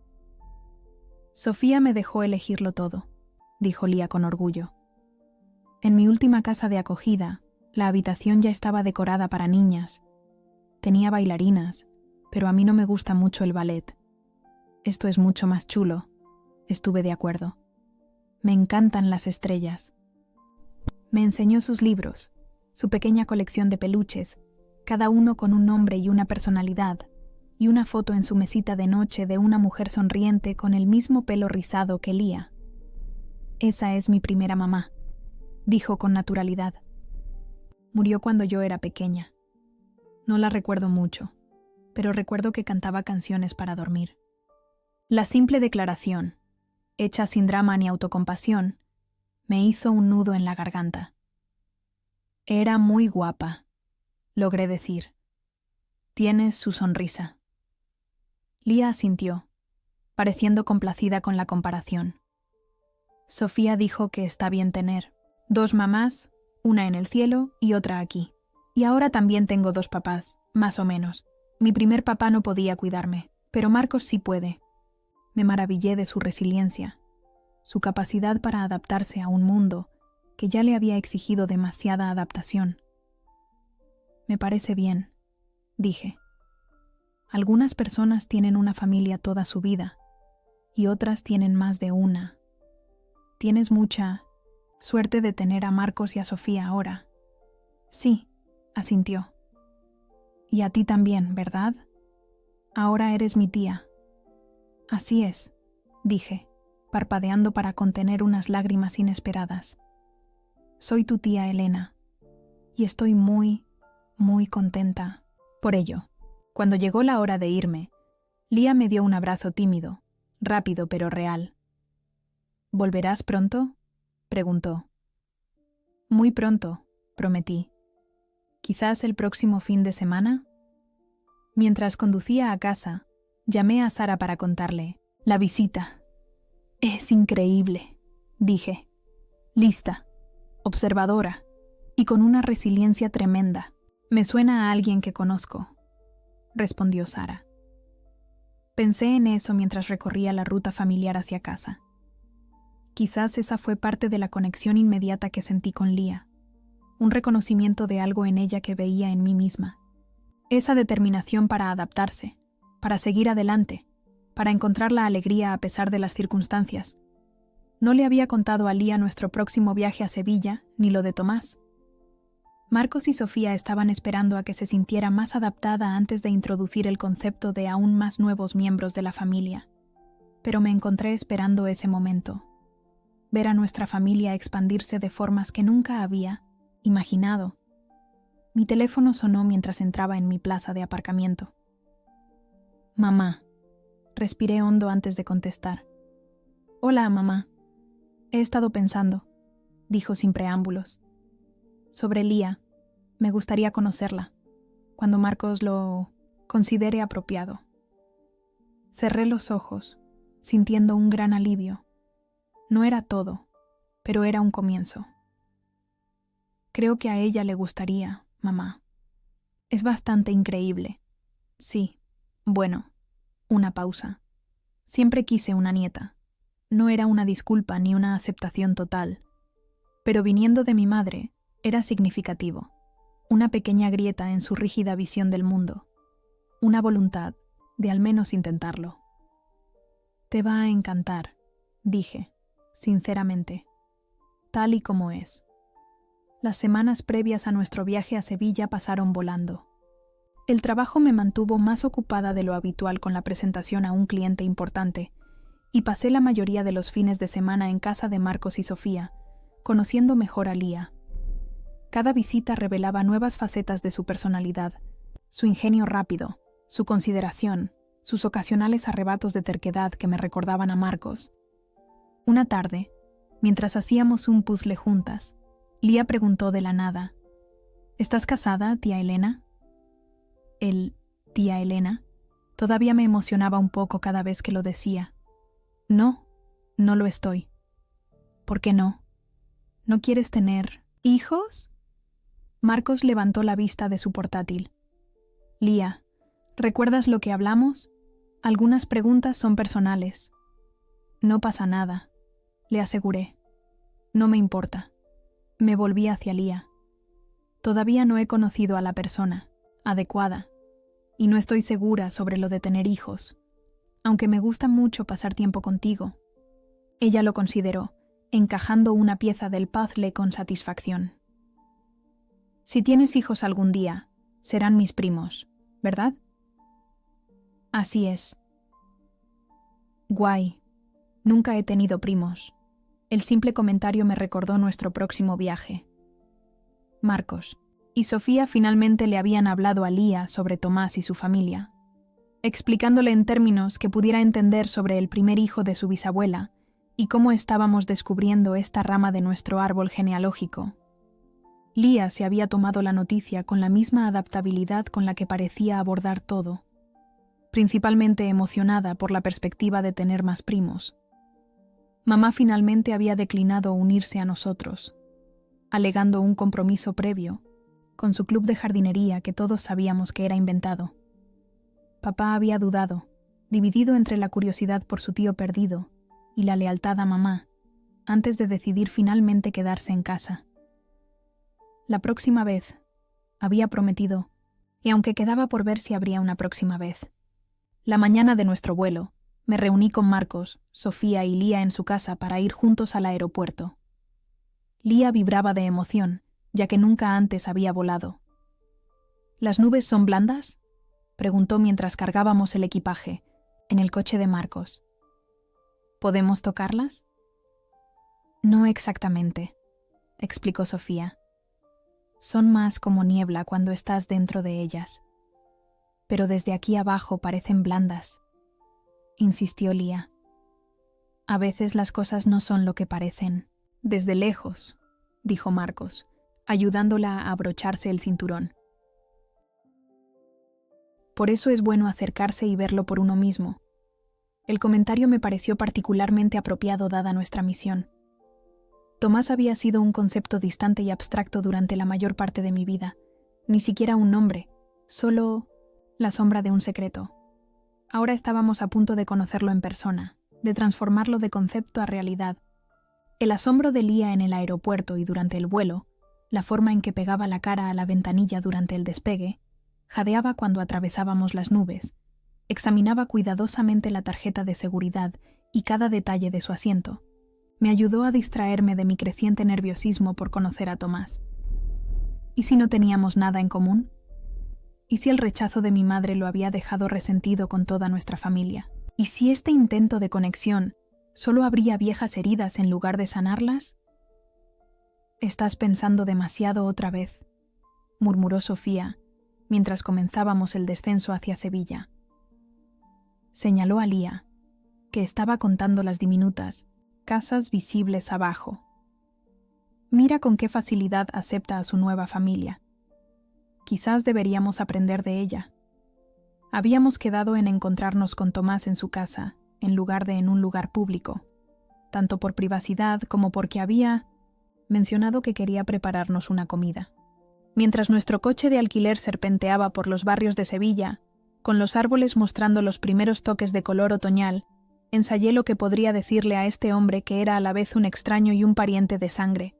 [SPEAKER 1] Sofía me dejó elegirlo todo, dijo Lía con orgullo. En mi última casa de acogida, la habitación ya estaba decorada para niñas. Tenía bailarinas, pero a mí no me gusta mucho el ballet. Esto es mucho más chulo. Estuve de acuerdo. Me encantan las estrellas. Me enseñó sus libros, su pequeña colección de peluches, cada uno con un nombre y una personalidad, y una foto en su mesita de noche de una mujer sonriente con el mismo pelo rizado que Lía. Esa es mi primera mamá, dijo con naturalidad. Murió cuando yo era pequeña. No la recuerdo mucho, pero recuerdo que cantaba canciones para dormir. La simple declaración, hecha sin drama ni autocompasión, me hizo un nudo en la garganta. Era muy guapa, logré decir. Tienes su sonrisa. Lía asintió, pareciendo complacida con la comparación. Sofía dijo que está bien tener 2 mamás, una en el cielo y otra aquí. Y ahora también tengo 2 papás, más o menos. Mi primer papá no podía cuidarme, pero Marcos sí puede. Me maravillé de su resiliencia, su capacidad para adaptarse a un mundo que ya le había exigido demasiada adaptación. Me parece bien, dije. Algunas personas tienen una familia toda su vida, y otras tienen más de una. Tienes mucha suerte de tener a Marcos y a Sofía ahora. Sí, asintió. Y a ti también, ¿verdad? Ahora eres mi tía. Así es, dije, parpadeando para contener unas lágrimas inesperadas. Soy tu tía Elena, y estoy muy, muy contenta por ello. Cuando llegó la hora de irme, Lía me dio un abrazo tímido, rápido pero real. ¿Volverás pronto?, preguntó. Muy pronto, prometí. ¿Quizás el próximo fin de semana? Mientras conducía a casa, llamé a Sara para contarle la visita. Es increíble, dije. Lista, observadora y con una resiliencia tremenda. Me suena a alguien que conozco, respondió Sara. Pensé en eso mientras recorría la ruta familiar hacia casa. Quizás esa fue parte de la conexión inmediata que sentí con Lía, un reconocimiento de algo en ella que veía en mí misma. Esa determinación para adaptarse, para seguir adelante, para encontrar la alegría a pesar de las circunstancias. No le había contado a Lía nuestro próximo viaje a Sevilla, ni lo de Tomás. Marcos y Sofía estaban esperando a que se sintiera más adaptada antes de introducir el concepto de aún más nuevos miembros de la familia. Pero me encontré esperando ese momento. Ver a nuestra familia expandirse de formas que nunca había imaginado. Mi teléfono sonó mientras entraba en mi plaza de aparcamiento. Mamá. Respiré hondo antes de contestar. Hola, mamá. He estado pensando, dijo sin preámbulos. Sobre Lía. Me gustaría conocerla, cuando Marcos lo considere apropiado. Cerré los ojos, sintiendo un gran alivio. No era todo, pero era un comienzo. Creo que a ella le gustaría, mamá. Es bastante increíble. Sí. Bueno, una pausa. Siempre quise una nieta. No era una disculpa ni una aceptación total. Pero viniendo de mi madre, era significativo. Una pequeña grieta en su rígida visión del mundo. Una voluntad de al menos intentarlo. Te va a encantar, dije, sinceramente, tal y como es. Las semanas previas a nuestro viaje a Sevilla pasaron volando. El trabajo me mantuvo más ocupada de lo habitual con la presentación a un cliente importante, y pasé la mayoría de los fines de semana en casa de Marcos y Sofía, conociendo mejor a Lía. Cada visita revelaba nuevas facetas de su personalidad, su ingenio rápido, su consideración, sus ocasionales arrebatos de terquedad que me recordaban a Marcos. Una tarde, mientras hacíamos un puzzle juntas, Lía preguntó de la nada: ¿Estás casada, tía Elena? Tía Elena, todavía me emocionaba un poco cada vez que lo decía. No, no lo estoy. ¿Por qué no? ¿No quieres tener hijos? Marcos levantó la vista de su portátil. Lía, ¿recuerdas lo que hablamos? Algunas preguntas son personales. No pasa nada, le aseguré. No me importa. Me volví hacia Lía. Todavía no he conocido a la persona adecuada y no estoy segura sobre lo de tener hijos, aunque me gusta mucho pasar tiempo contigo. Ella lo consideró, encajando una pieza del puzzle con satisfacción. Si tienes hijos algún día, serán mis primos, ¿verdad? Así es. Guay. Nunca he tenido primos. El simple comentario me recordó nuestro próximo viaje. Marcos y Sofía finalmente le habían hablado a Lía sobre Tomás y su familia, explicándole en términos que pudiera entender sobre el primer hijo de su bisabuela y cómo estábamos descubriendo esta rama de nuestro árbol genealógico. Lía se había tomado la noticia con la misma adaptabilidad con la que parecía abordar todo, principalmente emocionada por la perspectiva de tener más primos. Mamá finalmente había declinado unirse a nosotros, alegando un compromiso previo con su club de jardinería que todos sabíamos que era inventado. Papá había dudado, dividido entre la curiosidad por su tío perdido y la lealtad a mamá, antes de decidir finalmente quedarse en casa. La próxima vez, había prometido, y aunque quedaba por ver si habría una próxima vez. La mañana de nuestro vuelo, me reuní con Marcos, Sofía y Lía en su casa para ir juntos al aeropuerto. Lía vibraba de emoción, ya que nunca antes había volado. ¿Las nubes son blandas?, preguntó mientras cargábamos el equipaje, en el coche de Marcos. ¿Podemos tocarlas? No exactamente, explicó Sofía. Son más como niebla cuando estás dentro de ellas. Pero desde aquí abajo parecen blandas, insistió Lía. A veces las cosas no son lo que parecen. Desde lejos, dijo Marcos, ayudándola a abrocharse el cinturón. Por eso es bueno acercarse y verlo por uno mismo. El comentario me pareció particularmente apropiado dada nuestra misión. Tomás había sido un concepto distante y abstracto durante la mayor parte de mi vida. Ni siquiera un nombre, solo la sombra de un secreto. Ahora estábamos a punto de conocerlo en persona, de transformarlo de concepto a realidad. El asombro de Lía en el aeropuerto y durante el vuelo, la forma en que pegaba la cara a la ventanilla durante el despegue, jadeaba cuando atravesábamos las nubes, examinaba cuidadosamente la tarjeta de seguridad y cada detalle de su asiento. Me ayudó a distraerme de mi creciente nerviosismo por conocer a Tomás. ¿Y si no teníamos nada en común? ¿Y si el rechazo de mi madre lo había dejado resentido con toda nuestra familia? ¿Y si este intento de conexión solo abría viejas heridas en lugar de sanarlas? «Estás pensando demasiado otra vez», murmuró Sofía, mientras comenzábamos el descenso hacia Sevilla. Señaló a Lía, que estaba contando las diminutas casas visibles abajo. Mira con qué facilidad acepta a su nueva familia. Quizás deberíamos aprender de ella. Habíamos quedado en encontrarnos con Tomás en su casa, en lugar de en un lugar público, tanto por privacidad como porque había mencionado que quería prepararnos una comida. Mientras nuestro coche de alquiler serpenteaba por los barrios de Sevilla, con los árboles mostrando los primeros toques de color otoñal, ensayé lo que podría decirle a este hombre que era a la vez un extraño y un pariente de sangre.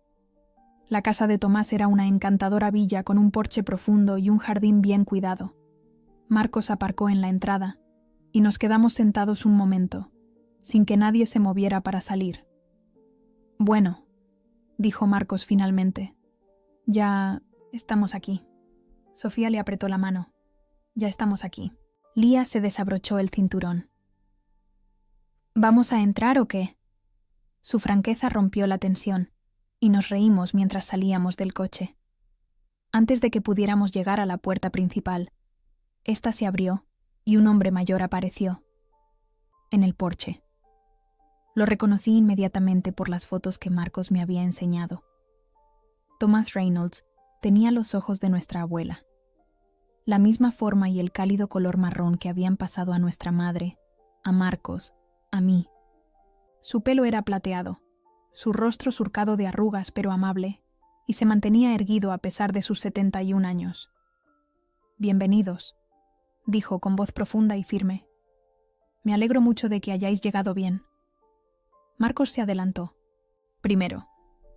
[SPEAKER 1] La casa de Tomás era una encantadora villa con un porche profundo y un jardín bien cuidado. Marcos aparcó en la entrada, y nos quedamos sentados un momento, sin que nadie se moviera para salir. «Bueno», dijo Marcos finalmente, «ya estamos aquí». Sofía le apretó la mano. «Ya estamos aquí». Lía se desabrochó el cinturón. «¿Vamos a entrar o qué?» Su franqueza rompió la tensión, y nos reímos mientras salíamos del coche. Antes de que pudiéramos llegar a la puerta principal, ésta se abrió y un hombre mayor apareció. En el porche. Lo reconocí inmediatamente por las fotos que Marcos me había enseñado. Thomas Reynolds tenía los ojos de nuestra abuela. La misma forma y el cálido color marrón que habían pasado a nuestra madre, a Marcos, a mí. Su pelo era plateado, su rostro surcado de arrugas pero amable, y se mantenía erguido a pesar de sus 71 años. «Bienvenidos», dijo con voz profunda y firme. «Me alegro mucho de que hayáis llegado bien». Marcos se adelantó, primero,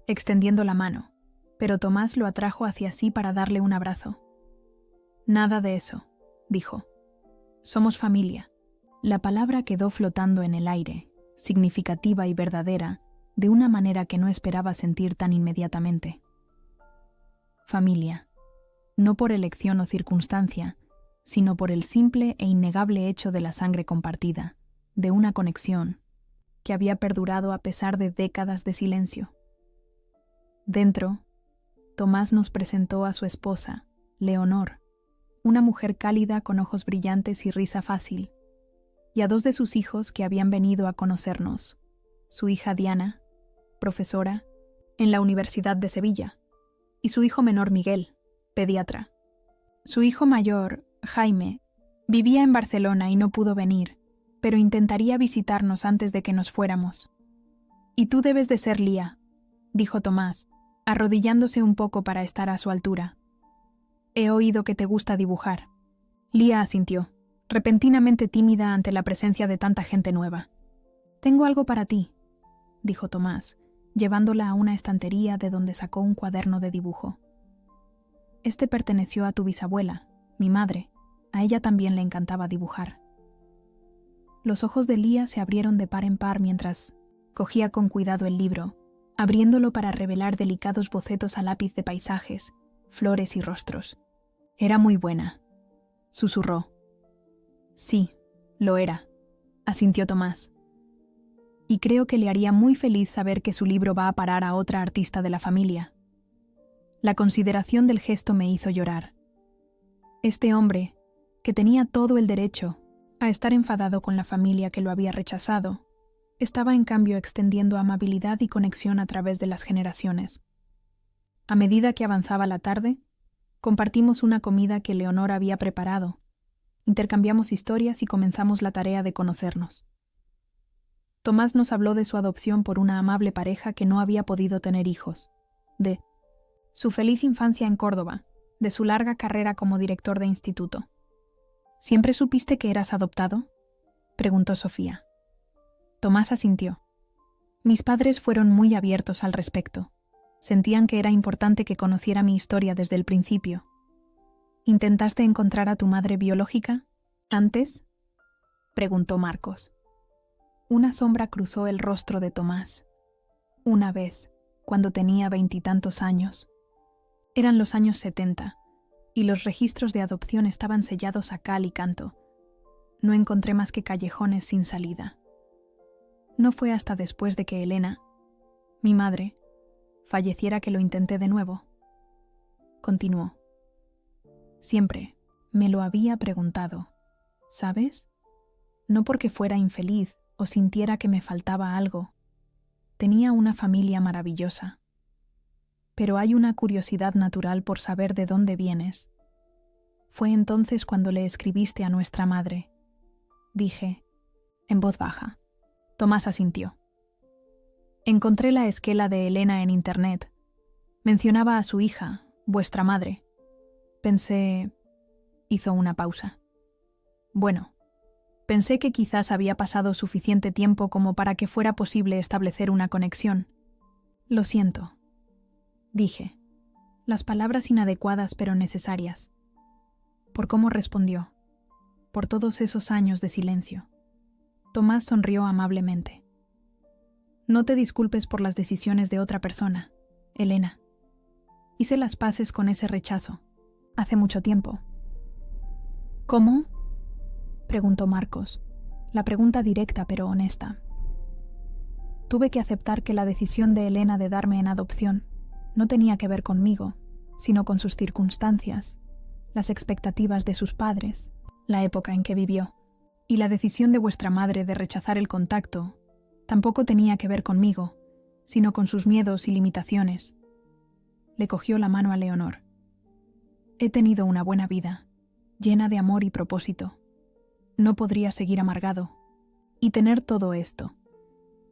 [SPEAKER 1] extendiendo la mano, pero Tomás lo atrajo hacia sí para darle un abrazo. «Nada de eso», dijo. «Somos familia». La palabra quedó flotando en el aire, significativa y verdadera, de una manera que no esperaba sentir tan inmediatamente. Familia, no por elección o circunstancia, sino por el simple e innegable hecho de la sangre compartida, de una conexión que había perdurado a pesar de décadas de silencio. Dentro, Tomás nos presentó a su esposa, Leonor, una mujer cálida con ojos brillantes y risa fácil, y a dos de sus hijos que habían venido a conocernos, su hija Diana, profesora, en la Universidad de Sevilla, y su hijo menor Miguel, pediatra. Su hijo mayor, Jaime, vivía en Barcelona y no pudo venir, pero intentaría visitarnos antes de que nos fuéramos. «Y tú debes de ser Lía», dijo Tomás, arrodillándose un poco para estar a su altura. «He oído que te gusta dibujar». Lía asintió, repentinamente tímida ante la presencia de tanta gente nueva. «Tengo algo para ti», dijo Tomás, llevándola a una estantería de donde sacó un cuaderno de dibujo. «Este perteneció a tu bisabuela, mi madre. A ella también le encantaba dibujar». Los ojos de Lía se abrieron de par en par mientras cogía con cuidado el libro, abriéndolo para revelar delicados bocetos a lápiz de paisajes, flores y rostros. «Era muy buena», susurró. «Sí, lo era», asintió Tomás. «Y creo que le haría muy feliz saber que su libro va a parar a otra artista de la familia». La consideración del gesto me hizo llorar. Este hombre, que tenía todo el derecho a estar enfadado con la familia que lo había rechazado, estaba en cambio extendiendo amabilidad y conexión a través de las generaciones. A medida que avanzaba la tarde, compartimos una comida que Leonor había preparado, intercambiamos historias y comenzamos la tarea de conocernos. Tomás nos habló de su adopción por una amable pareja que no había podido tener hijos, de su feliz infancia en Córdoba, de su larga carrera como director de instituto. «¿Siempre supiste que eras adoptado?», preguntó Sofía. Tomás asintió. Mis padres fueron muy abiertos al respecto. Sentían que era importante que conociera mi historia desde el principio. «¿Intentaste encontrar a tu madre biológica antes?», preguntó Marcos. Una sombra cruzó el rostro de Tomás. Una vez, cuando tenía 20 y tantos años. Eran los años 70, y los registros de adopción estaban sellados a cal y canto. No encontré más que callejones sin salida. No fue hasta después de que Elena, mi madre, falleciera que lo intenté de nuevo. Continuó. Siempre me lo había preguntado, ¿sabes? No porque fuera infeliz o sintiera que me faltaba algo. Tenía una familia maravillosa. Pero hay una curiosidad natural por saber de dónde vienes. Fue entonces cuando le escribiste a nuestra madre. Dije, en voz baja. Tomás asintió. Encontré la esquela de Elena en internet. Mencionaba a su hija, vuestra madre, Pensé... Hizo una pausa. Bueno, pensé que quizás había pasado suficiente tiempo como para que fuera posible establecer una conexión. Lo siento, dije, las palabras inadecuadas pero necesarias. Por cómo respondió, por todos esos años de silencio. Tomás sonrió amablemente. No te disculpes por las decisiones de otra persona, Elena. Hice las paces con ese rechazo, hace mucho tiempo. ¿Cómo? Preguntó Marcos, la pregunta directa pero honesta. Tuve que aceptar que la decisión de Elena de darme en adopción no tenía que ver conmigo, sino con sus circunstancias, las expectativas de sus padres, la época en que vivió, y la decisión de vuestra madre de rechazar el contacto tampoco tenía que ver conmigo, sino con sus miedos y limitaciones. Le cogió la mano a Leonor. He tenido una buena vida, llena de amor y propósito. No podría seguir amargado. Y tener todo esto.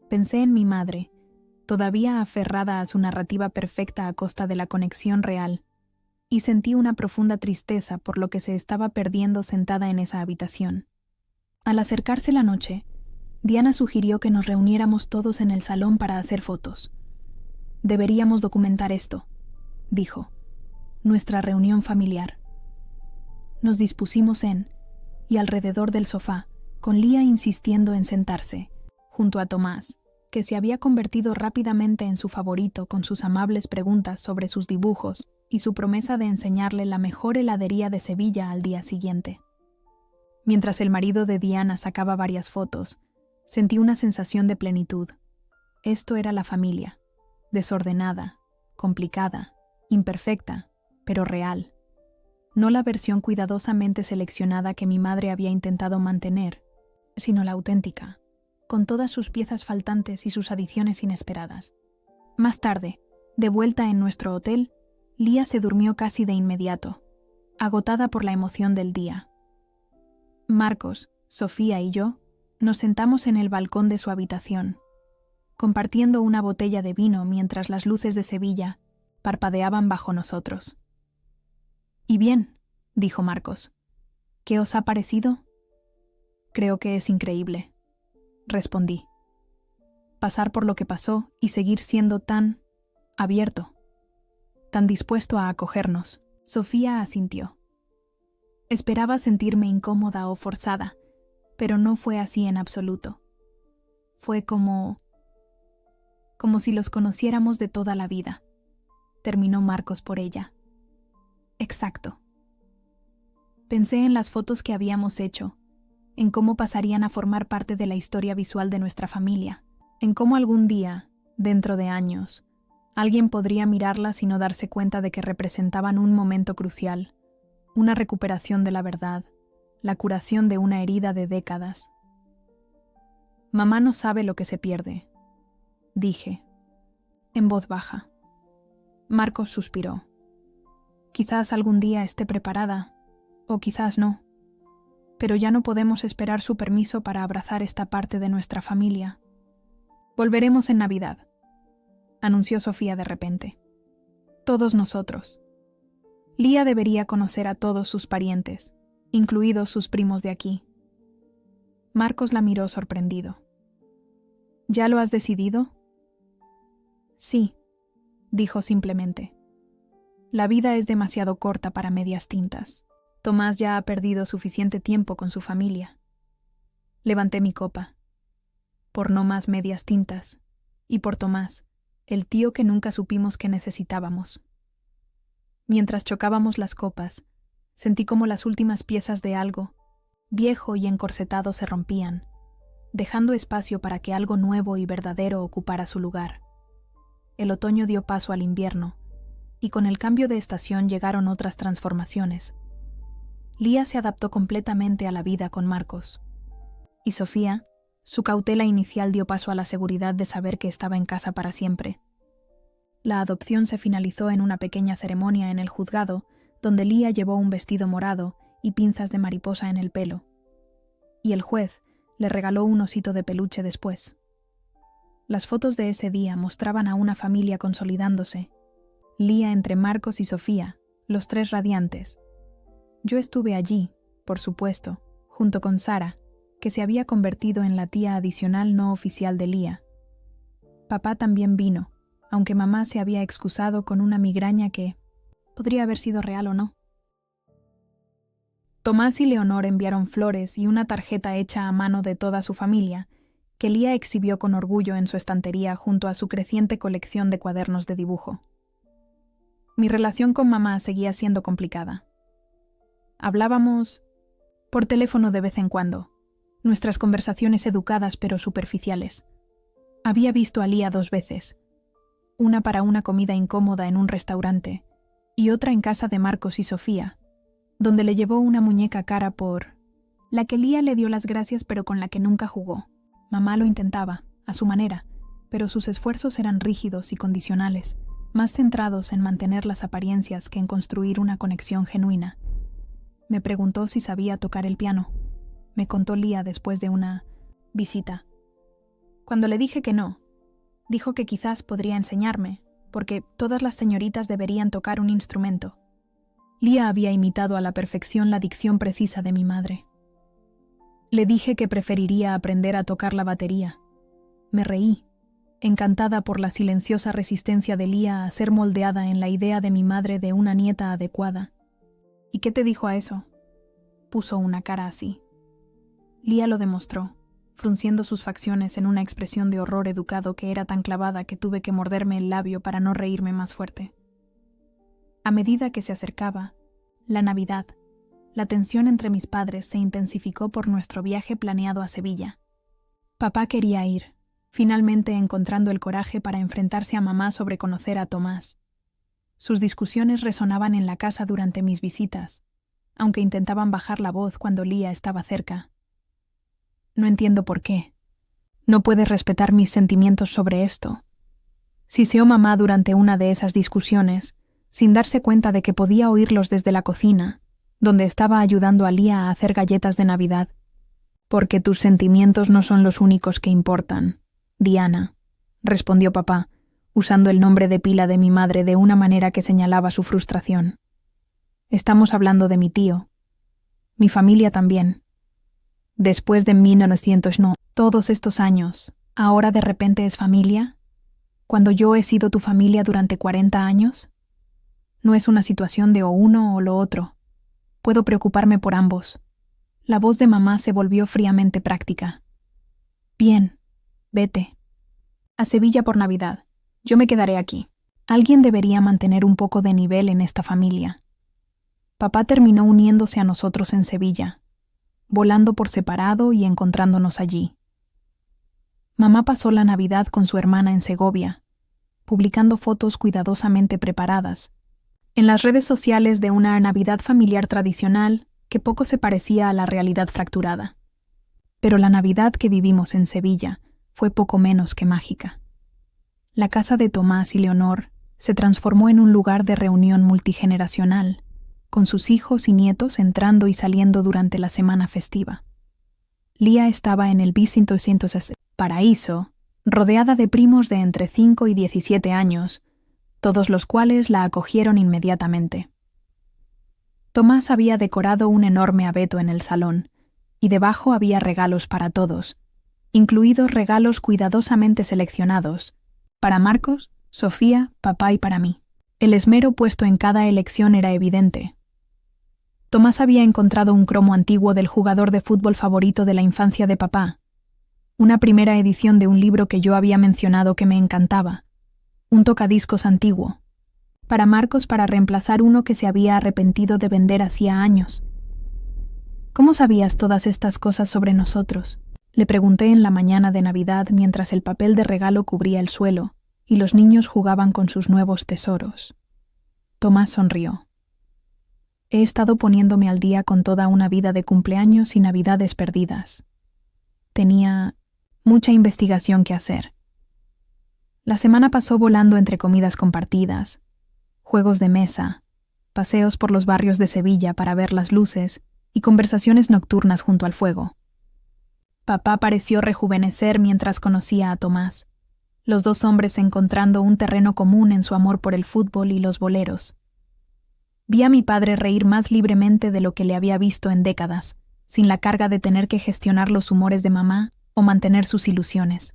[SPEAKER 1] Pensé en mi madre, todavía aferrada a su narrativa perfecta a costa de la conexión real, y sentí una profunda tristeza por lo que se estaba perdiendo sentada en esa habitación. Al acercarse la noche, Diana sugirió que nos reuniéramos todos en el salón para hacer fotos. Deberíamos documentar esto, dijo, nuestra reunión familiar. Nos dispusimos y alrededor del sofá, con Lía insistiendo en sentarse, junto a Tomás, que se había convertido rápidamente en su favorito con sus amables preguntas sobre sus dibujos y su promesa de enseñarle la mejor heladería de Sevilla al día siguiente. Mientras el marido de Diana sacaba varias fotos, sentí una sensación de plenitud. Esto era la familia, desordenada, complicada, imperfecta, pero real. No la versión cuidadosamente seleccionada que mi madre había intentado mantener, sino la auténtica, con todas sus piezas faltantes y sus adiciones inesperadas. Más tarde, de vuelta en nuestro hotel, Lía se durmió casi de inmediato, agotada por la emoción del día. Marcos, Sofía y yo nos sentamos en el balcón de su habitación, compartiendo una botella de vino mientras las luces de Sevilla parpadeaban bajo nosotros. «Y bien», dijo Marcos, «¿qué os ha parecido?» «Creo que es increíble», respondí. «Pasar por lo que pasó y seguir siendo tan abierto, tan dispuesto a acogernos». Sofía asintió. Esperaba sentirme incómoda o forzada, pero no fue así en absoluto. Fue como si los conociéramos de toda la vida, terminó Marcos por ella. Exacto. Pensé en las fotos que habíamos hecho, en cómo pasarían a formar parte de la historia visual de nuestra familia, en cómo algún día, dentro de años, alguien podría mirarlas y no darse cuenta de que representaban un momento crucial, una recuperación de la verdad, la curación de una herida de décadas. Mamá no sabe lo que se pierde, dije, en voz baja. Marcos suspiró. Quizás algún día esté preparada, o quizás no, pero ya no podemos esperar su permiso para abrazar esta parte de nuestra familia. Volveremos en Navidad, anunció Sofía de repente. Todos nosotros. Lía debería conocer a todos sus parientes, incluidos sus primos de aquí. Marcos la miró sorprendido. ¿Ya lo has decidido? Sí, dijo simplemente. La vida es demasiado corta para medias tintas. Tomás ya ha perdido suficiente tiempo con su familia. Levanté mi copa. Por no más medias tintas. Y por Tomás, el tío que nunca supimos que necesitábamos. Mientras chocábamos las copas, sentí como las últimas piezas de algo, viejo y encorsetado, se rompían, dejando espacio para que algo nuevo y verdadero ocupara su lugar. El otoño dio paso al invierno, y con el cambio de estación llegaron otras transformaciones. Lía se adaptó completamente a la vida con Marcos. Y Sofía, su cautela inicial dio paso a la seguridad de saber que estaba en casa para siempre. La adopción se finalizó en una pequeña ceremonia en el juzgado, donde Lía llevó un vestido morado y pinzas de mariposa en el pelo. Y el juez le regaló un osito de peluche después. Las fotos de ese día mostraban a una familia consolidándose. Lía entre Marcos y Sofía, los tres radiantes. Yo estuve allí, por supuesto, junto con Sara, que se había convertido en la tía adicional no oficial de Lía. Papá también vino, aunque mamá se había excusado con una migraña que podría haber sido real o no. Tomás y Leonor enviaron flores y una tarjeta hecha a mano de toda su familia, que Lía exhibió con orgullo en su estantería junto a su creciente colección de cuadernos de dibujo. Mi relación con mamá seguía siendo complicada. Hablábamos por teléfono de vez en cuando, nuestras conversaciones educadas pero superficiales. Había visto a Lía 2 veces, una para una comida incómoda en un restaurante y otra en casa de Marcos y Sofía, donde le llevó una muñeca cara por la que Lía le dio las gracias pero con la que nunca jugó. Mamá lo intentaba, a su manera, pero sus esfuerzos eran rígidos y condicionales, más centrados en mantener las apariencias que en construir una conexión genuina. Me preguntó si sabía tocar el piano. Me contó Lía después de una visita. Cuando le dije que no, dijo que quizás podría enseñarme, porque todas las señoritas deberían tocar un instrumento. Lía había imitado a la perfección la dicción precisa de mi madre. Le dije que preferiría aprender a tocar la batería. Me reí, encantada por la silenciosa resistencia de Lía a ser moldeada en la idea de mi madre de una nieta adecuada. ¿Y qué te dijo a eso? Puso una cara así. Lía lo demostró, frunciendo sus facciones en una expresión de horror educado que era tan clavada que tuve que morderme el labio para no reírme más fuerte. A medida que se acercaba la Navidad, la tensión entre mis padres se intensificó por nuestro viaje planeado a Sevilla. Papá quería ir, finalmente encontrando el coraje para enfrentarse a mamá sobre conocer a Tomás. Sus discusiones resonaban en la casa durante mis visitas, aunque intentaban bajar la voz cuando Lía estaba cerca. No entiendo por qué. No puedes respetar mis sentimientos sobre esto. Siseó mamá durante una de esas discusiones, sin darse cuenta de que podía oírlos desde la cocina, donde estaba ayudando a Lía a hacer galletas de Navidad. Porque tus sentimientos no son los únicos que importan, Diana, respondió papá, usando el nombre de pila de mi madre de una manera que señalaba su frustración. Estamos hablando de mi tío. Mi familia también. Después de 1900 no, todos estos años, ¿ahora de repente es familia? ¿Cuando yo he sido tu familia durante 40 años? No es una situación de o uno o lo otro. Puedo preocuparme por ambos. La voz de mamá se volvió fríamente práctica. Bien, vete. A Sevilla por Navidad. Yo me quedaré aquí. Alguien debería mantener un poco de nivel en esta familia. Papá terminó uniéndose a nosotros en Sevilla, volando por separado y encontrándonos allí. Mamá pasó la Navidad con su hermana en Segovia, publicando fotos cuidadosamente preparadas, en las redes sociales de una Navidad familiar tradicional que poco se parecía a la realidad fracturada. Pero la Navidad que vivimos en Sevilla fue poco menos que mágica. La casa de Tomás y Leonor se transformó en un lugar de reunión multigeneracional, con sus hijos y nietos entrando y saliendo durante la semana festiva. Lía estaba en el B560 paraíso, rodeada de primos de entre 5 y 17 años, todos los cuales la acogieron inmediatamente. Tomás había decorado un enorme abeto en el salón, y debajo había regalos para todos, incluidos regalos cuidadosamente seleccionados, para Marcos, Sofía, papá y para mí. El esmero puesto en cada elección era evidente. Tomás había encontrado un cromo antiguo del jugador de fútbol favorito de la infancia de papá, una primera edición de un libro que yo había mencionado que me encantaba, un tocadiscos antiguo, para Marcos para reemplazar uno que se había arrepentido de vender hacía años. ¿Cómo sabías todas estas cosas sobre nosotros?, le pregunté en la mañana de Navidad mientras el papel de regalo cubría el suelo y los niños jugaban con sus nuevos tesoros. Tomás sonrió. He estado poniéndome al día con toda una vida de cumpleaños y Navidades perdidas. Tenía mucha investigación que hacer. La semana pasó volando entre comidas compartidas, juegos de mesa, paseos por los barrios de Sevilla para ver las luces y conversaciones nocturnas junto al fuego. Papá pareció rejuvenecer mientras conocía a Tomás, los dos hombres encontrando un terreno común en su amor por el fútbol y los boleros. Vi a mi padre reír más libremente de lo que le había visto en décadas, sin la carga de tener que gestionar los humores de mamá o mantener sus ilusiones.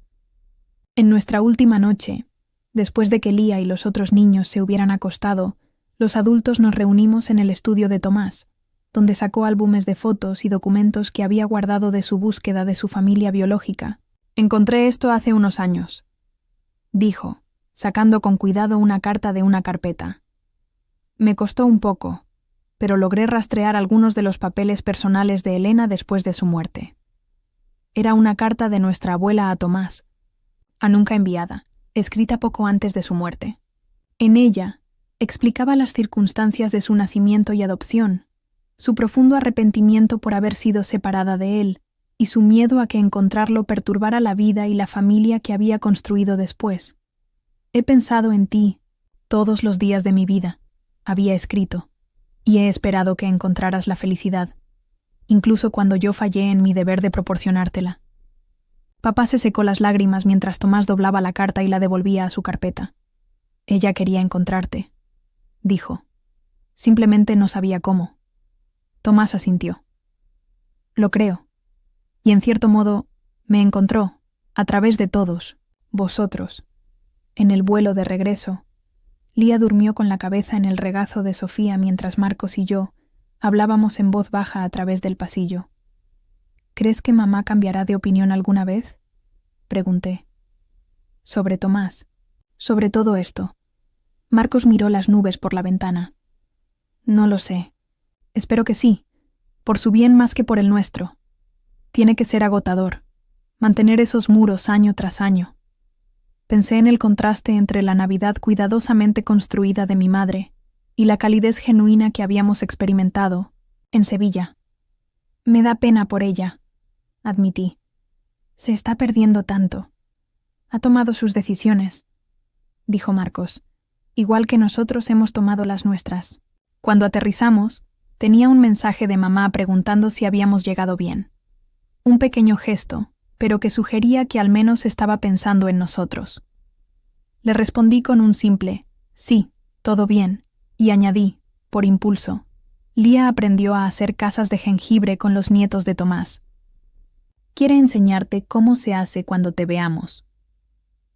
[SPEAKER 1] En nuestra última noche, después de que Lía y los otros niños se hubieran acostado, los adultos nos reunimos en el estudio de Tomás, donde sacó álbumes de fotos y documentos que había guardado de su búsqueda de su familia biológica. «Encontré esto hace unos años», dijo, sacando con cuidado una carta de una carpeta. Me costó un poco, pero logré rastrear algunos de los papeles personales de Elena después de su muerte. Era una carta de nuestra abuela a Tomás, a nunca enviada, escrita poco antes de su muerte. En ella, explicaba las circunstancias de su nacimiento y adopción, su profundo arrepentimiento por haber sido separada de él y su miedo a que encontrarlo perturbara la vida y la familia que había construido después. He pensado en ti todos los días de mi vida, había escrito, y he esperado que encontraras la felicidad, incluso cuando yo fallé en mi deber de proporcionártela. Papá se secó las lágrimas mientras Tomás doblaba la carta y la devolvía a su carpeta. Ella quería encontrarte, dijo. Simplemente no sabía cómo. Tomás asintió. Lo creo. Y en cierto modo, me encontró, a través de todos, vosotros. En el vuelo de regreso, Lía durmió con la cabeza en el regazo de Sofía mientras Marcos y yo hablábamos en voz baja a través del pasillo. ¿Crees que mamá cambiará de opinión alguna vez?, pregunté. Sobre Tomás, sobre todo esto. Marcos miró las nubes por la ventana. No lo sé. Espero que sí, por su bien más que por el nuestro. Tiene que ser agotador, mantener esos muros año tras año. Pensé en el contraste entre la Navidad cuidadosamente construida de mi madre y la calidez genuina que habíamos experimentado en Sevilla. Me da pena por ella, admití. Se está perdiendo tanto. Ha tomado sus decisiones, dijo Marcos, igual que nosotros hemos tomado las nuestras. Cuando aterrizamos, tenía un mensaje de mamá preguntando si habíamos llegado bien. Un pequeño gesto, pero que sugería que al menos estaba pensando en nosotros. Le respondí con un simple, sí, todo bien, y añadí, por impulso, Lía aprendió a hacer casas de jengibre con los nietos de Tomás. Quiere enseñarte cómo se hace cuando te veamos.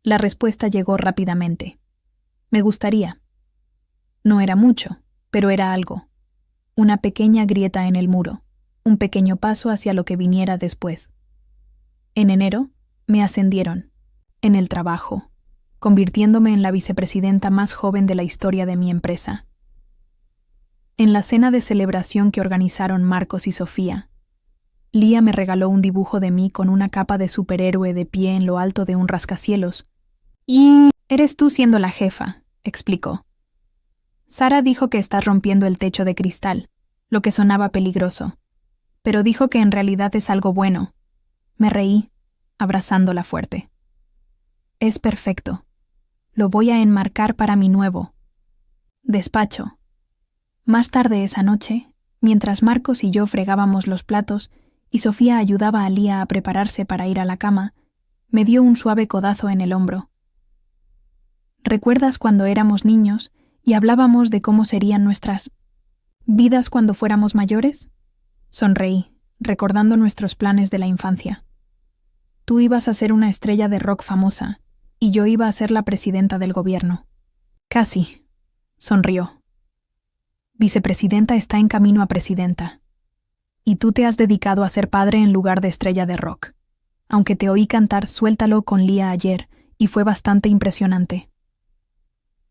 [SPEAKER 1] La respuesta llegó rápidamente. Me gustaría. No era mucho, pero era algo. Una pequeña grieta en el muro, un pequeño paso hacia lo que viniera después. En enero, me ascendieron, en el trabajo, convirtiéndome en la vicepresidenta más joven de la historia de mi empresa. En la cena de celebración que organizaron Marcos y Sofía, Lía me regaló un dibujo de mí con una capa de superhéroe de pie en lo alto de un rascacielos. Y eres tú siendo la jefa, explicó. Sara dijo que estás rompiendo el techo de cristal, lo que sonaba peligroso, pero dijo que en realidad es algo bueno. Me reí, abrazándola fuerte. Es perfecto. Lo voy a enmarcar para mi nuevo despacho. Más tarde esa noche, mientras Marcos y yo fregábamos los platos y Sofía ayudaba a Lía a prepararse para ir a la cama, me dio un suave codazo en el hombro. ¿Recuerdas cuando éramos niños y hablábamos de cómo serían nuestras vidas cuando fuéramos mayores? Sonreí, recordando nuestros planes de la infancia. Tú ibas a ser una estrella de rock famosa, y yo iba a ser la presidenta del gobierno. Casi, sonrió. Vicepresidenta está en camino a presidenta. Y tú te has dedicado a ser padre en lugar de estrella de rock. Aunque te oí cantar Suéltalo con Lía ayer, y fue bastante impresionante.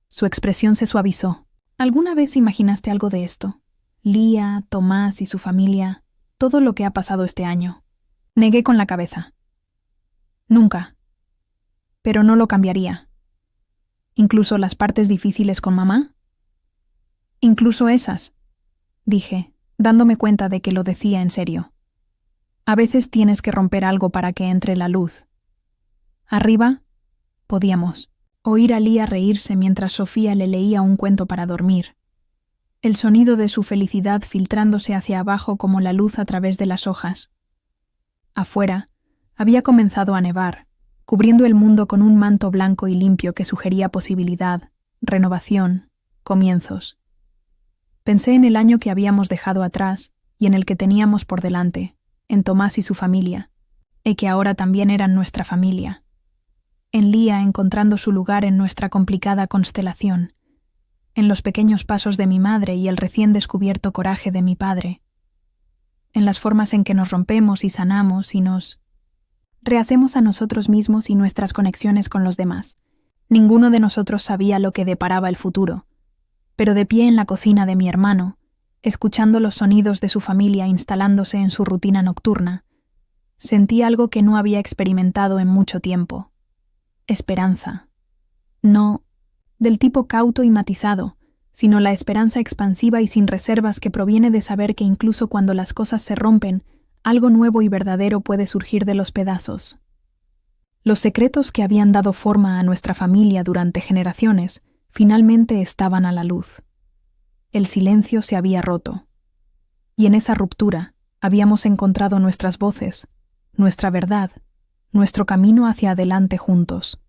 [SPEAKER 1] Su expresión se suavizó. ¿Alguna vez imaginaste algo de esto? Lía, Tomás y su familia, todo lo que ha pasado este año. Negué con la cabeza. Nunca. Pero no lo cambiaría. ¿Incluso las partes difíciles con mamá? Incluso esas, dije, dándome cuenta de que lo decía en serio. A veces tienes que romper algo para que entre la luz. Arriba, podíamos oír a Lía reírse mientras Sofía le leía un cuento para dormir. El sonido de su felicidad filtrándose hacia abajo como la luz a través de las hojas. Afuera, había comenzado a nevar, cubriendo el mundo con un manto blanco y limpio que sugería posibilidad, renovación, comienzos. Pensé en el año que habíamos dejado atrás y en el que teníamos por delante, en Tomás y su familia, y que ahora también eran nuestra familia. En Lía encontrando su lugar en nuestra complicada constelación, en los pequeños pasos de mi madre y el recién descubierto coraje de mi padre, en las formas en que nos rompemos y sanamos y nos rehacemos a nosotros mismos y nuestras conexiones con los demás. Ninguno de nosotros sabía lo que deparaba el futuro, pero de pie en la cocina de mi hermano, escuchando los sonidos de su familia instalándose en su rutina nocturna, sentí algo que no había experimentado en mucho tiempo. Esperanza. No del tipo cauto y matizado, sino la esperanza expansiva y sin reservas que proviene de saber que incluso cuando las cosas se rompen, algo nuevo y verdadero puede surgir de los pedazos. Los secretos que habían dado forma a nuestra familia durante generaciones finalmente estaban a la luz. El silencio se había roto. Y en esa ruptura habíamos encontrado nuestras voces, nuestra verdad, nuestro camino hacia adelante juntos.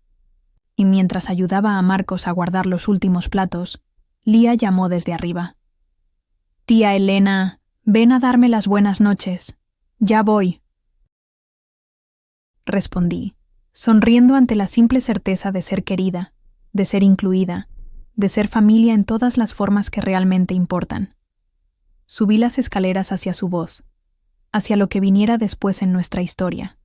[SPEAKER 1] Y mientras ayudaba a Marcos a guardar los últimos platos, Lía llamó desde arriba. «Tía Elena, ven a darme las buenas noches. Ya voy». Respondí, sonriendo ante la simple certeza de ser querida, de ser incluida, de ser familia en todas las formas que realmente importan. Subí las escaleras hacia su voz, hacia lo que viniera después en nuestra historia.